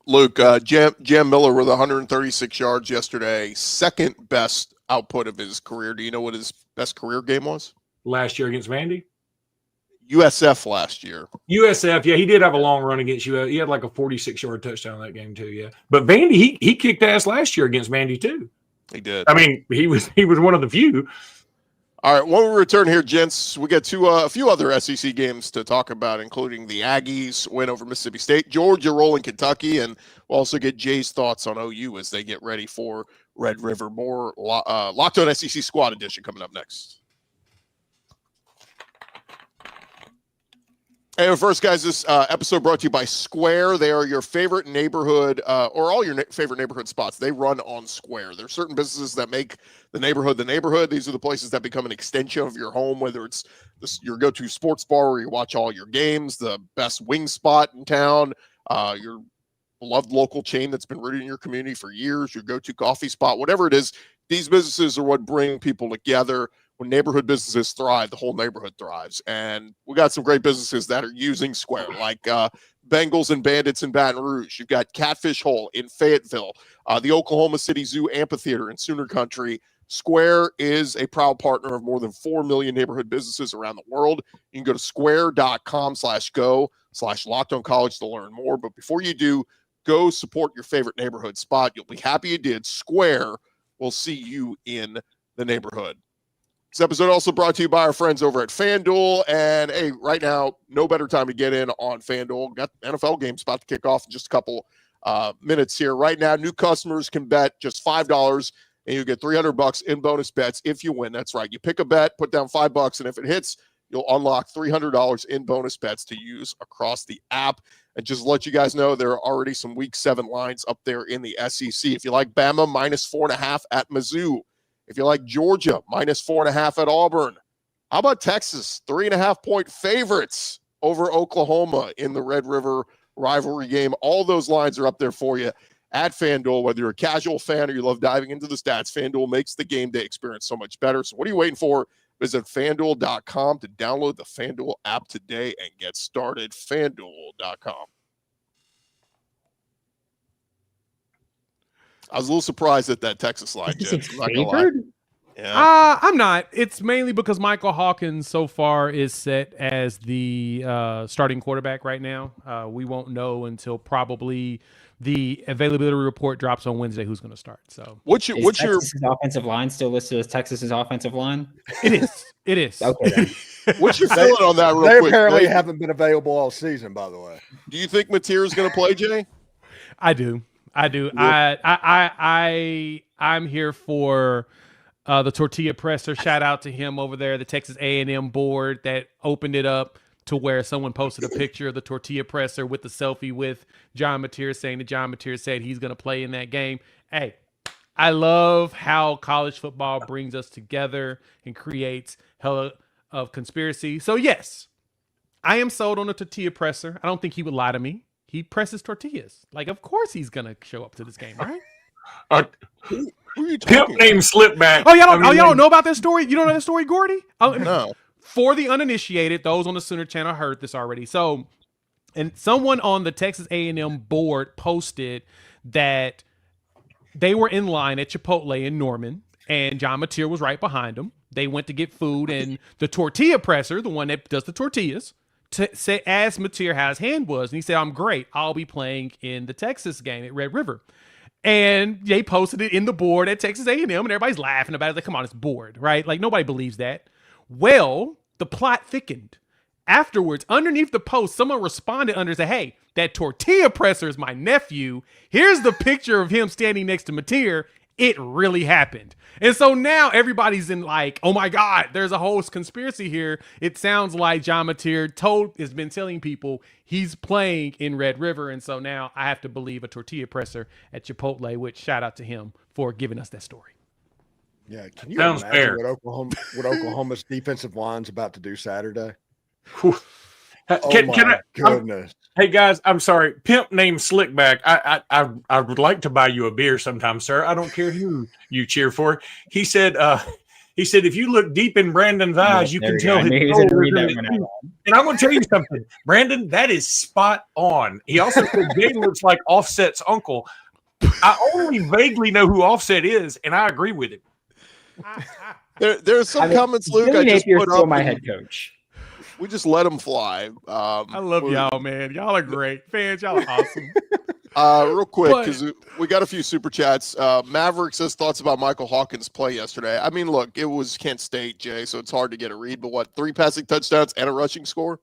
Luke, Jam Miller with 136 yards yesterday, second best output of his career. Do you know what his best career game was? Last year against Vandy? USF last year. USF, yeah, he did have a long run against you. He had like a 46-yard touchdown in that game too, yeah. But Vandy, he kicked ass last year against Vandy too. He did. I mean, he was one of the few. All right, when we return here, gents, we get a few other SEC games to talk about, including the Aggies win over Mississippi State, Georgia rolling Kentucky, and we'll also get Jay's thoughts on OU as they get ready for Red River. More Locked On SEC Squad Edition coming up next. Hey, first, guys, this episode brought to you by Square. They are your favorite neighborhood or all your favorite neighborhood spots. They run on Square. There are certain businesses that make the neighborhood the neighborhood. These are the places that become an extension of your home, whether it's your go-to sports bar where you watch all your games, the best wing spot in town, your beloved local chain that's been rooted in your community for years, your go-to coffee spot, whatever it is. These businesses are what bring people together. When neighborhood businesses thrive, the whole neighborhood thrives. And we got some great businesses that are using Square, like Bengals and Bandits in Baton Rouge. You've got Catfish Hole in Fayetteville, the Oklahoma City Zoo Amphitheater in Sooner Country. Square is a proud partner of more than 4 million neighborhood businesses around the world. You can go to square.com/go/LockedOnCollege to learn more. But before you do, Go support your favorite neighborhood spot. You'll be happy you did. Square will see you in the neighborhood. This episode also brought to you by our friends over at FanDuel. And hey, right now, no better time to get in on FanDuel. Got NFL games about to kick off in just a couple minutes here. Right now, new customers can bet just $5 and you get $300 in bonus bets if you win. That's right. You pick a bet, put down $5, and if it hits, you'll unlock $300 in bonus bets to use across the app. And just to let you guys know, there are already some Week 7 lines up there in the SEC. If you like Bama, -4.5 at Mizzou. If you like Georgia, -4.5 at Auburn. How about Texas? 3.5-point favorites over Oklahoma in the Red River rivalry game. All those lines are up there for you at FanDuel. Whether you're a casual fan or you love diving into the stats, FanDuel makes the game day experience so much better. So what are you waiting for? Visit FanDuel.com to download the FanDuel app today and get started. FanDuel.com. I was a little surprised at that Texas line, Jets. I'm not gonna lie. Yeah. I'm not. It's mainly because Michael Hawkins so far is set as the starting quarterback right now. We won't know until probably the availability report drops on Wednesday who's going to start. So what's your offensive line still listed as Texas's offensive line? It is. It is. Okay. What's your feeling on that? Real they quick? apparently haven't been available all season, by the way. Do you think Mateer is going to play, Jay? I do. I'm here for the tortilla presser. Shout out to him over there, the Texas A&M board that opened it up to where someone posted a picture of the tortilla presser with the selfie with John Mateer, saying that John Mateer said he's going to play in that game. Hey, I love how college football brings us together and creates hella of conspiracy. So yes, I am sold on the tortilla presser. I don't think he would lie to me. He presses tortillas. Like, of course he's going to show up to this game, right? Who are you Pimp talking name Slipback. Oh, y'all don't know about that story? You don't know that story, Gordy? Oh, No. For the uninitiated, those on the Sooner Channel heard this already. So, and someone on the Texas A&M board posted that they were in line at Chipotle in Norman, and John Mateer was right behind them. They went to get food, and the tortilla presser, the one that does the tortillas, asked Mateer how his hand was, and he said, "I'm great. I'll be playing in the Texas game at Red River." And they posted it in the board at Texas A&M, and everybody's laughing about it. Like, come on, it's board, right? Like, nobody believes that. Well, the plot thickened. Afterwards, underneath the post, someone responded under and said, "Hey, that tortilla presser is my nephew. Here's the picture of him standing next to Mateer. It really happened." And so now everybody's in like, oh my God, there's a whole conspiracy here. It sounds like John Mateer has been telling people he's playing in Red River. And so now I have to believe a tortilla presser at Chipotle, which shout out to him for giving us that story. Yeah, can you Sounds imagine fair. what Oklahoma's defensive line's about to do Saturday? Whew. Goodness. Hey guys, I'm sorry. Pimp named Slickback. I would like to buy you a beer sometime, sir. I don't care who you cheer for. He said if you look deep in Brandon's eyes, you can tell his soul is in his feet. And I'm going to tell you something, Brandon. That is spot on. He also said Jay looks like Offset's uncle. I only vaguely know who Offset is, and I agree with him. There are some comments, Luke. Billy I just Napier's put still up. my head coach. We just let them fly. I love y'all, man. Y'all are great. Fans, y'all are awesome. Real quick, because we got a few super chats. Maverick says thoughts about Michael Hawkins' play yesterday. I mean, look, it was Kent State, Jay, so it's hard to get a read. But what, 3 passing touchdowns and a rushing score?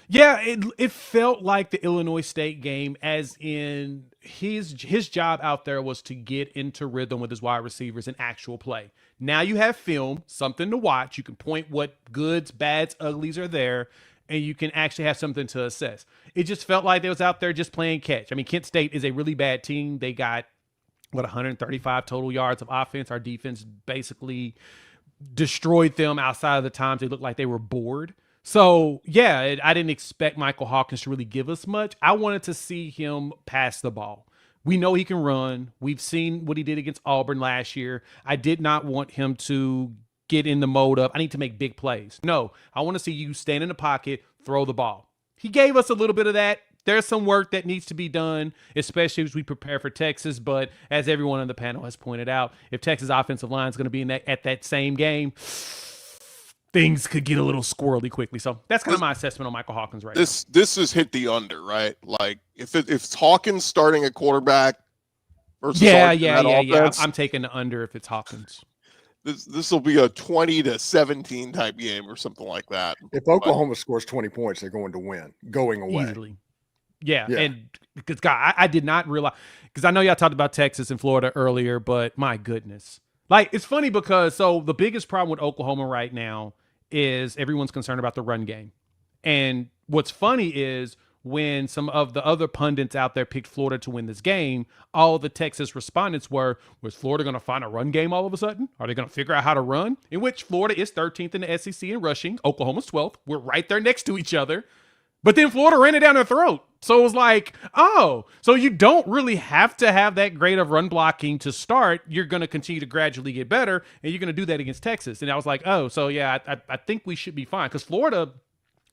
Yeah, it felt like the Illinois State game, as in his job out there was to get into rhythm with his wide receivers in actual play. Now you have film, something to watch. You can point what goods, bads, uglies are there, and you can actually have something to assess. It just felt like they was out there just playing catch. I mean, Kent State is a really bad team. They got, 135 total yards of offense. Our defense basically destroyed them outside of the times they looked like they were bored. So, yeah, I didn't expect Michael Hawkins to really give us much. I wanted to see him pass the ball. We know he can run. We've seen what he did against Auburn last year. I did not want him to get in the mode of, I need to make big plays. No, I want to see you stand in the pocket, throw the ball. He gave us a little bit of that. There's some work that needs to be done, especially as we prepare for Texas. But as everyone on the panel has pointed out, if Texas offensive line is going to be at that same game, things could get a little squirrely quickly. So that's kind of my assessment on Michael Hawkins right now. This is hit the under, right? Like if it's Hawkins starting at quarterback versus offense, I'm taking the under if it's Hawkins. This will be a 20-17 type game or something like that. If Oklahoma scores 20 points, they're going to win going away. Easily. Yeah. And because God, I did not realize, because I know y'all talked about Texas and Florida earlier, but my goodness. Like, it's funny because the biggest problem with Oklahoma right now is everyone's concerned about the run game. And what's funny is when some of the other pundits out there picked Florida to win this game, all the Texas respondents was Florida going to find a run game all of a sudden? Are they going to figure out how to run? In which Florida is 13th in the SEC in rushing. Oklahoma's 12th. We're right there next to each other. But then Florida ran it down their throat. So it was like, oh, so you don't really have to have that great of run blocking to start. You're going to continue to gradually get better, and you're going to do that against Texas. And I was like, oh, so yeah, I think we should be fine. Because Florida,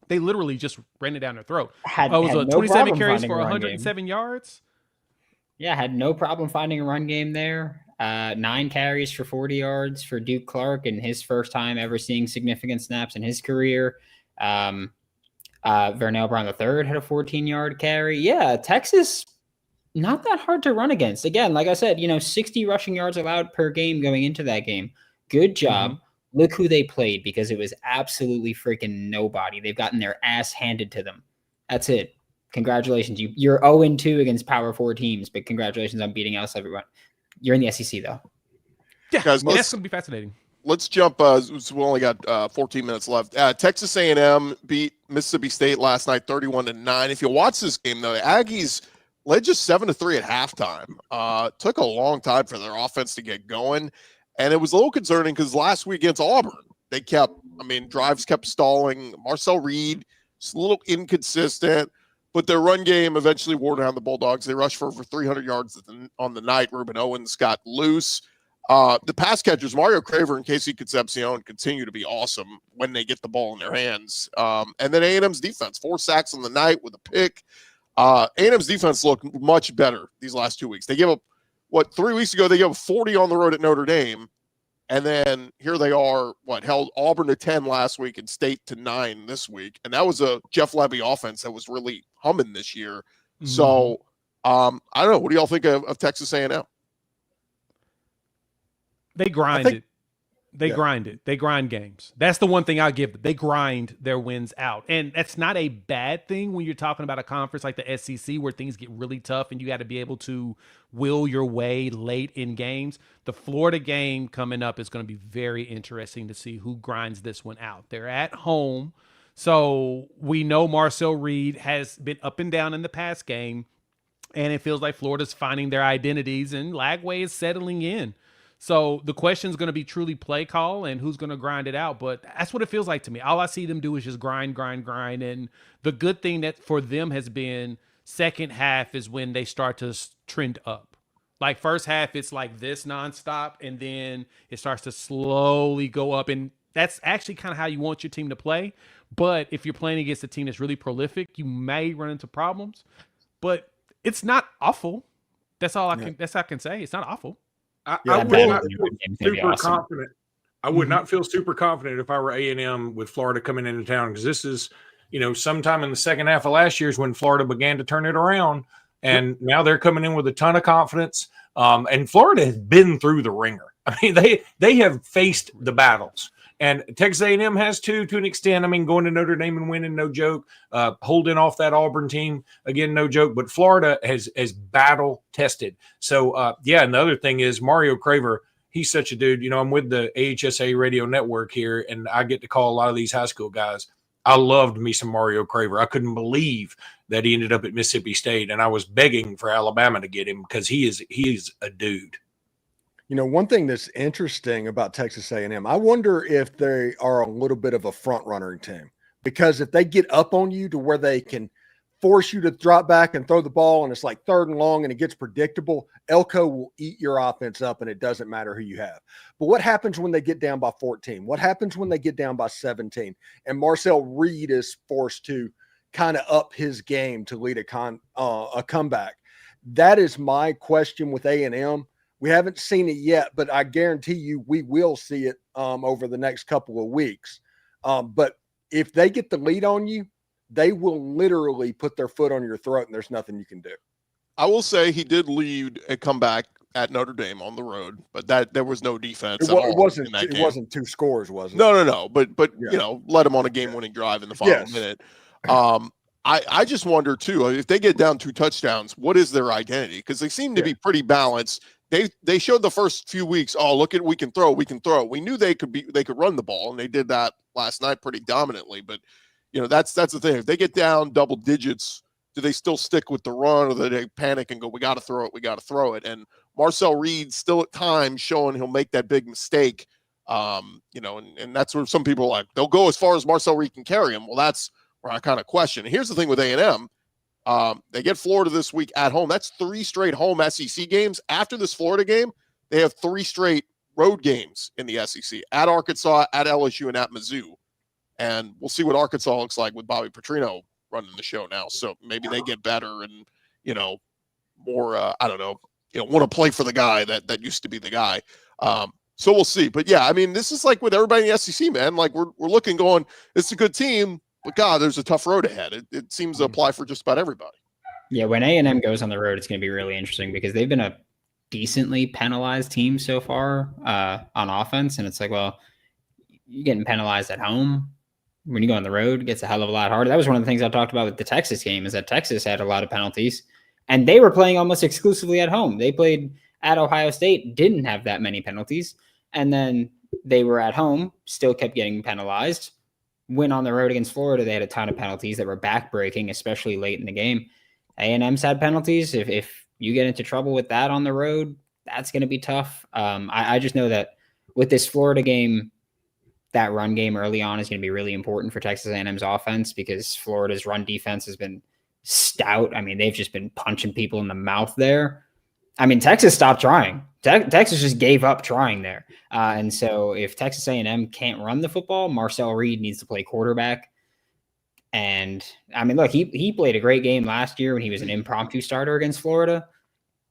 they literally just ran it down their throat. It was 27 carries for 107 yards. Yeah, had no problem finding a run game there. 9 carries for 40 yards for Duke Clark and his first time ever seeing significant snaps in his career. Vernell Brown III had a 14-yard carry. Yeah, Texas, not that hard to run against. Again, like I said, 60 rushing yards allowed per game going into that game. Good job. Mm-hmm. Look who they played, because it was absolutely freaking nobody. They've gotten their ass handed to them. That's it. Congratulations. You're 0-2 against Power 4 teams, but congratulations on beating else everyone. You're in the SEC, though. Yeah, guys, that's going to be fascinating. Let's jump. We only got 14 minutes left. Texas A&M beat Mississippi State last night, 31-9. If you watch this game, though, the Aggies led just 7-3 at halftime. Took a long time for their offense to get going, and it was a little concerning because last week against Auburn, drives kept stalling. Marcel Reed, just a little inconsistent, but their run game eventually wore down the Bulldogs. They rushed for over 300 yards on the night. Ruben Owens got loose. The pass catchers, Mario Craver and Casey Concepcion, continue to be awesome when they get the ball in their hands. And then A&M's defense, 4 sacks on the night with a pick. A&M's defense looked much better these last 2 weeks. They gave up, 3 weeks ago, they gave up 40 on the road at Notre Dame. And then here they are, held Auburn to 10 last week and State to 9 this week. And that was a Jeff Levy offense that was really humming this year. Mm-hmm. So, I don't know. What do y'all think of Texas A&M? They grind it. They grind it. They grind games. That's the one thing I'll give them. They grind their wins out. And that's not a bad thing when you're talking about a conference like the SEC where things get really tough and you got to be able to will your way late in games. The Florida game coming up is going to be very interesting to see who grinds this one out. They're at home. So we know Marcel Reed has been up and down in the past game, and it feels like Florida's finding their identities and Lagway is settling in. So the question is going to be truly play call and who's going to grind it out. But that's what it feels like to me. All I see them do is just grind. And the good thing that for them has been second half is when they start to trend up. Like first half, it's like this nonstop. And then it starts to slowly go up. And that's actually kind of how you want your team to play. But if you're playing against a team that's really prolific, you may run into problems. But it's not awful. That's all I can say. It's not awful. I would not feel super confident. I would not feel super confident if I were A&M with Florida coming into town, because this is, sometime in the second half of last year is when Florida began to turn it around, and now they're coming in with a ton of confidence. And Florida has been through the ringer. I mean, they have faced the battles, and Texas A&M has to an extent. I mean, going to Notre Dame and winning, no joke. Holding off that Auburn team again, no joke. But Florida has battle tested. So and the other thing is Mario Craver. He's such a dude. I'm with the AHSA radio network here, and I get to call a lot of these high school guys. I loved me some Mario Craver. I couldn't believe that he ended up at Mississippi State, and I was begging for Alabama to get him because he is a dude. One thing that's interesting about Texas A&M, I wonder if they are a little bit of a front runner team, because if they get up on you to where they can force you to drop back and throw the ball and it's like 3rd and long and it gets predictable, Elko will eat your offense up and it doesn't matter who you have. But what happens when they get down by 14? What happens when they get down by 17? And Marcel Reed is forced to kind of up his game to lead a comeback. That is my question with A&M. We haven't seen it yet, but I guarantee you we will see it over the next couple of weeks. But if they get the lead on you, they will literally put their foot on your throat, and there's nothing you can do. I will say he did lead a comeback at Notre Dame on the road, but there was no defense at all. It wasn't 2 scores, was it? No. But Yeah. you know, let him on a game-winning drive in the final minute. I just wonder too, if they get down 2 touchdowns, what is their identity? Because they seem to be pretty balanced. They showed the first few weeks, oh, look at we can throw. We knew they could run the ball, and they did that last night pretty dominantly. But you know, that's the thing. If they get down double digits, do they still stick with the run, or do they panic and go, we got to throw it? And Marcel Reed still at times showing he'll make that big mistake. You know, and that's where some people are like, they'll go as far as Marcel Reed can carry him. Well, that's where I kind of question. And here's the thing with A&M. They get Florida this week at home. That's 3 straight home SEC games. After this Florida game, they have 3 straight road games in the SEC, at Arkansas, at LSU, and at Mizzou. And we'll see what Arkansas looks like with Bobby Petrino running the show now. So maybe they get better and, you know, more, I don't know, you know, want to play for the guy that used to be the guy. So we'll see. But yeah, I mean, this is like with everybody in the SEC, man. Like we're looking, going, it's a good team, but God, there's a tough road ahead. It seems to apply for just about everybody. Yeah, when A&M goes on the road, it's going to be really interesting because they've been a decently penalized team so far on offense. And it's like, well, you're getting penalized at home. When you go on the road, it gets a hell of a lot harder. That was one of the things I talked about with the Texas game, is that Texas had a lot of penalties, and they were playing almost exclusively at home. They played at Ohio State, didn't have that many penalties, and then they were at home, still kept getting penalized. Went on the road against Florida, they had a ton of penalties that were backbreaking, especially late in the game. A&M's had penalties. If you get into trouble with that on the road, that's going to be tough. I just know that with this Florida game, that run game early on is going to be really important for Texas A&M's offense, because Florida's run defense has been stout. I mean, they've just been punching people in the mouth there. I mean, Texas stopped trying. Texas just gave up trying there. And so if Texas A&M can't run the football, Marcel Reed needs to play quarterback. And I mean, look, he played a great game last year when he was an impromptu starter against Florida.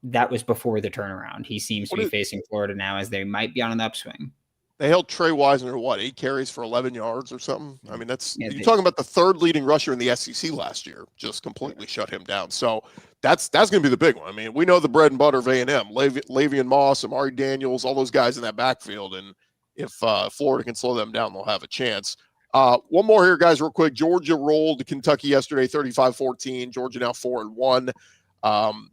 That was before the turnaround. He seems to be facing Florida now as they might be on an upswing. They held Trey Wisner to 8 carries for 11 yards or something. I mean, you're talking about the 3rd leading rusher in the SEC last year, just completely shut him down. So that's going to be the big one. I mean, we know the bread and butter of A&M, Lavian Moss, Amari Daniels, all those guys in that backfield. And if Florida can slow them down, they'll have a chance. One more here, guys, real quick. Georgia rolled Kentucky yesterday, 35-14. Georgia now 4-1.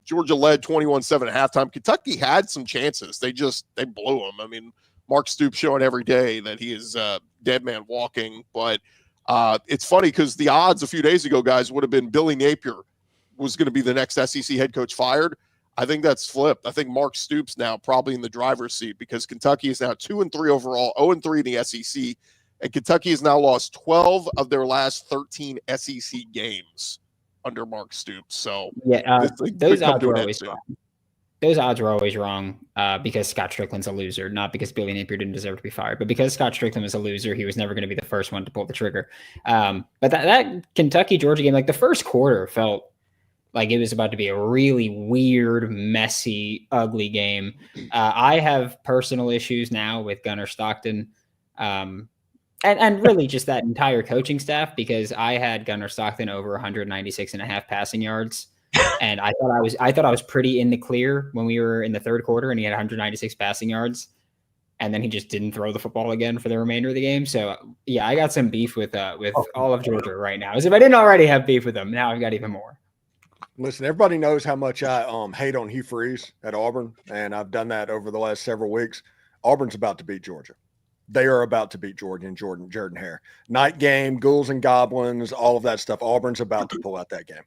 Georgia led 21-7 at halftime. Kentucky had some chances. They blew them. I mean, Mark Stoops showing every day that he is dead man walking. But it's funny because the odds a few days ago, guys, would have been Billy Napier was going to be the next SEC head coach fired. I think that's flipped. I think Mark Stoops now probably in the driver's seat, because Kentucky is now 2-3 overall, 0-3 in the SEC. And Kentucky has now lost 12 of their last 13 SEC games under Mark Stoops. So yeah, those odds were always wrong. Those odds were always wrong because Scott Strickland's a loser, not because Billy Napier didn't deserve to be fired, but because Scott Strickland was a loser, he was never going to be the first one to pull the trigger. But that Kentucky-Georgia game, like the first quarter felt like it was about to be a really weird, messy, ugly game. I have personal issues now with Gunnar Stockton and really just that entire coaching staff, because I had Gunnar Stockton over 196.5 passing yards. And I thought I was pretty in the clear when we were in the third quarter, and he had 196 passing yards, and then he just didn't throw the football again for the remainder of the game. So yeah, I got some beef with all of Georgia right now. As if I didn't already have beef with them, now I've got even more. Listen, everybody knows how much I hate on Hugh Freeze at Auburn, and I've done that over the last several weeks. Auburn's about to beat Georgia. They are about to beat Georgia and Jordan Hare. Night game, ghouls and goblins, all of that stuff. Auburn's about to pull out that game.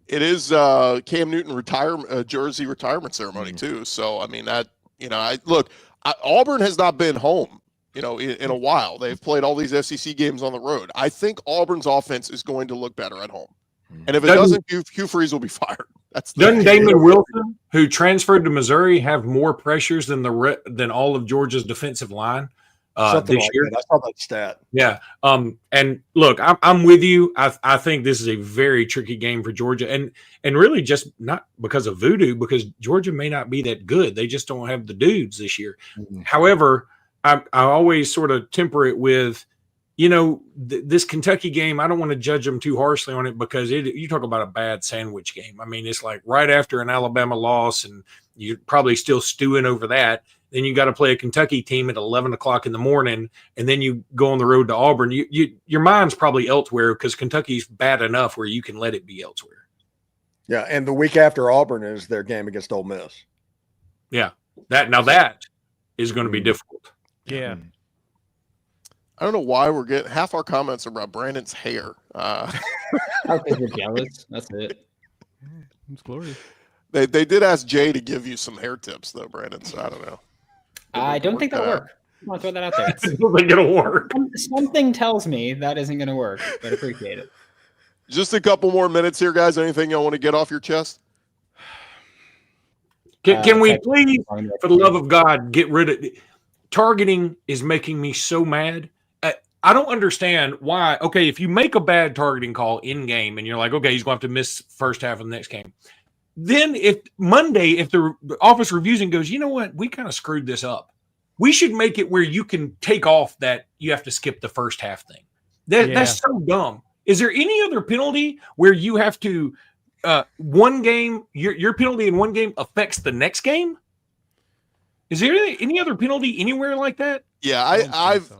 It is Cam Newton jersey retirement ceremony too. So I mean Auburn has not been home, in a while. They've played all these SEC games on the road. I think Auburn's offense is going to look better at home, and if it doesn't, Hugh Freeze will be fired. Doesn't Damon Wilson, who transferred to Missouri, have more pressures than all of Georgia's defensive line? This year. I saw that stat. Yeah. And look, I'm with you. I think this is a very tricky game for Georgia, and really just not because of voodoo, because Georgia may not be that good. They just don't have the dudes this year. Mm-hmm. However, I always sort of temper it with, this Kentucky game, I don't want to judge them too harshly on it because you talk about a bad sandwich game. I mean, it's like right after an Alabama loss and you're probably still stewing over that. Then you got to play a Kentucky team at 11 o'clock in the morning, and then you go on the road to Auburn. Your mind's probably elsewhere because Kentucky's bad enough where you can let it be elsewhere. Yeah, and the week after Auburn is their game against Ole Miss. Yeah, that is going to be difficult. Yeah. I don't know why we're getting half our comments are about Brandon's hair. I think you're jealous. That's it. It's glorious. They did ask Jay to give you some hair tips, though, Brandon. So I don't know. I don't think that'll work. I want to throw that out there. I don't think it'll work. Something tells me that isn't going to work, but I appreciate it. Just a couple more minutes here, guys. Anything you want to get off your chest? Can we please, for the love of God, get rid of it? Targeting is making me so mad. I don't understand why. Okay, if you make a bad targeting call in game and you're like, okay, he's going to have to miss first half of the next game. Then if the office reviews and goes, you know what, we kind of screwed this up. We should make it where you can take off that you have to skip the first half thing. That's so dumb. Is there any other penalty where you have to one game, your penalty in one game affects the next game? Is there any other penalty anywhere like that? Yeah,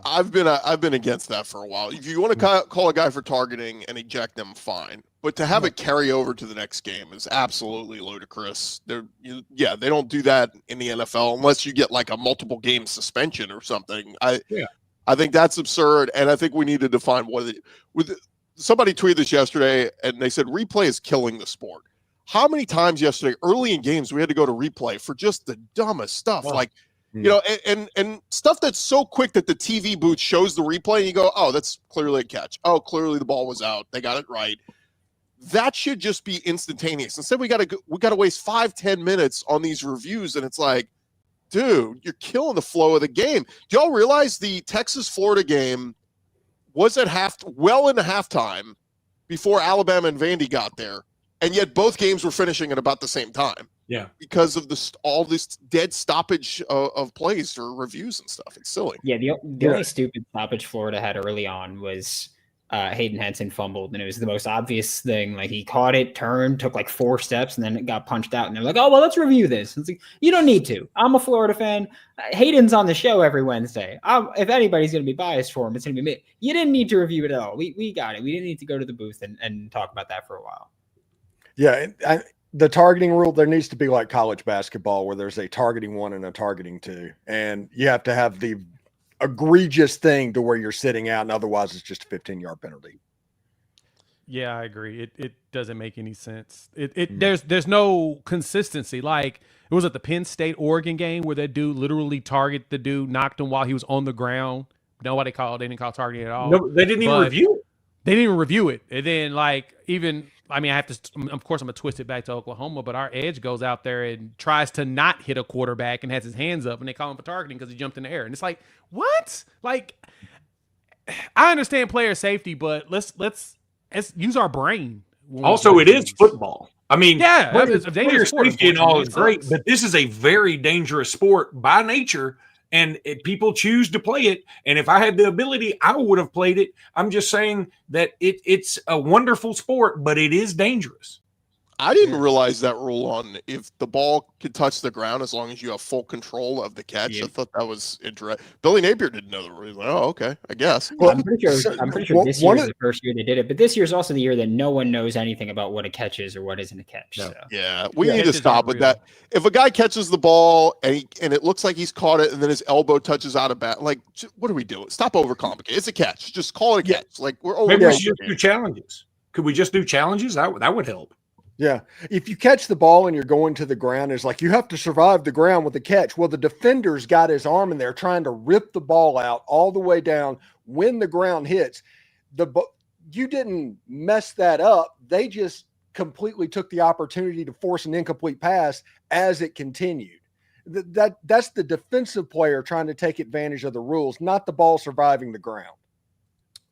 I've been against that for a while. If you want to call a guy for targeting and eject them, fine. But to have it carry over to the next game is absolutely ludicrous. They don't do that in the NFL unless you get like a multiple game suspension or something. I think that's absurd, and I think we need to define somebody tweeted this yesterday, and they said replay is killing the sport. How many times yesterday, early in games, we had to go to replay for just the dumbest stuff, and stuff that's so quick that the TV booth shows the replay, and you go, "Oh, that's clearly a catch. Oh, clearly the ball was out. They got it right." That should just be instantaneous. Instead, we got to waste 5-10 minutes on these reviews, and it's like, dude, you're killing the flow of the game. Do y'all realize the Texas-Florida game was at well into halftime before Alabama and Vandy got there, and yet both games were finishing at about the same time? Yeah, because of all this dead stoppage of plays or reviews and stuff. It's silly. Yeah, the only stupid stoppage Florida had early on was Hayden Henson fumbled, and it was the most obvious thing. Like, he caught it, turned, took like 4 steps, and then it got punched out. And they're like, "Oh, well, let's review this." It's like, you don't need to. I'm a Florida fan. Hayden's on the show every Wednesday. If anybody's going to be biased for him, it's going to be me. You didn't need to review it at all. We got it. We didn't need to go to the booth and talk about that for a while. Yeah, the targeting rule, there needs to be like college basketball where there's a targeting 1 and a targeting 2. And you have to have the egregious thing to where you're sitting out, and otherwise it's just a 15-yard penalty. Yeah, I agree. It doesn't make any sense. There's no consistency. Like, it was at the Penn State Oregon game where that dude literally targeted the dude, knocked him while he was on the ground. They didn't call targeting at all. No, they didn't even review it. They didn't even review it. And then, I have to, of course, I'm going to twist it back to Oklahoma, but our edge goes out there and tries to not hit a quarterback and has his hands up, and they call him for targeting because he jumped in the air. And it's like, what? Like, I understand player safety, but let's use our brain. Also, it is football. I mean, player safety and all is great, but this is a very dangerous sport by nature. And people choose to play it. And if I had the ability, I would have played it. I'm just saying that it's a wonderful sport, but it is dangerous. I didn't realize that rule on if the ball could touch the ground as long as you have full control of the catch. Yeah. I thought that was interesting. Billy Napier didn't know the rule. Like, oh, okay, I guess. Well, I'm pretty sure this year is the first year they did it, but this year is also the year that no one knows anything about what a catch is or what isn't a catch. No. So. Yeah, we need to stop with that. If a guy catches the ball and it looks like he's caught it and then his elbow touches out of bat, like, what are we doing? Stop overcomplicating. It's a catch. Just call it a catch. Like, we're over. Maybe we should do challenges. Could we just do challenges? That would help. Yeah. If you catch the ball and you're going to the ground, it's like you have to survive the ground with the catch. Well, the defender's got his arm in there trying to rip the ball out all the way down when the ground hits. You didn't mess that up. They just completely took the opportunity to force an incomplete pass as it continued. That's the defensive player trying to take advantage of the rules, not the ball surviving the ground.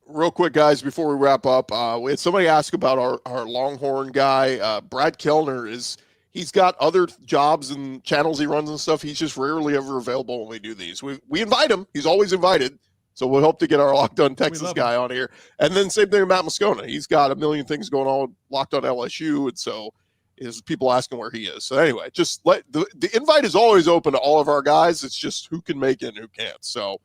Real quick, guys, before we wrap up, we had somebody ask about our Longhorn guy. Brad Kellner he's got other jobs and channels he runs and stuff. He's just rarely ever available when we do these. We invite him. He's always invited, So we'll hope to get our Locked On Texas love guy on here. And then same thing with Matt Moscona. He's got a million things going on Locked On LSU. And so is people asking where he is. So anyway, just let the invite is always open to all of our guys. It's just who can make it and who can't. So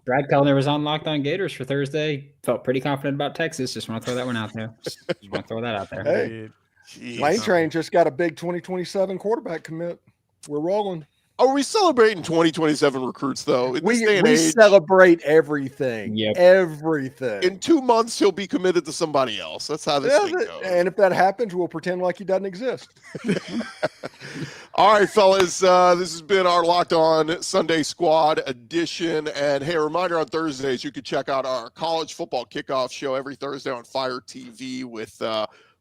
Brad Kellner was on Locked On Gators for Thursday. Felt pretty confident about Texas. Just want to throw that one out there. Just want to throw that out there. Hey, Jeez. Lane Train just got a big 2027 quarterback commit. We're rolling. Are we celebrating 2027 recruits though? In this day and We age, celebrate everything. Yep. Everything. in 2 months he'll be committed to somebody else. That's how this thing goes. And if that happens, we'll pretend like he doesn't exist. All right, fellas, this has been our Locked On Sunday Squad edition. And hey, a reminder on Thursdays, you can check out our college football kickoff show every Thursday on Fire TV with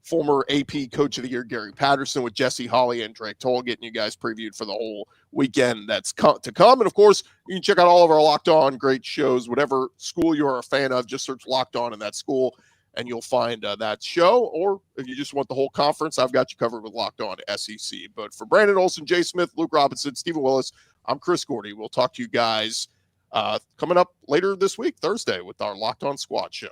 former AP Coach of the Year Gary Patterson, with Jesse Hawley and Drake Toll, getting you guys previewed for the whole weekend that's to come. And of course, you can check out all of our Locked On great shows. Whatever school you're a fan of, just search Locked On in that school and you'll find that show. Or if you just want the whole conference, I've got you covered with Locked On SEC. But for Brandon Olson, Jay Smith, Luke Robinson, Stephen Willis, I'm Chris Gordy. We'll talk to you guys coming up later this week, Thursday, with our Locked On Squad show.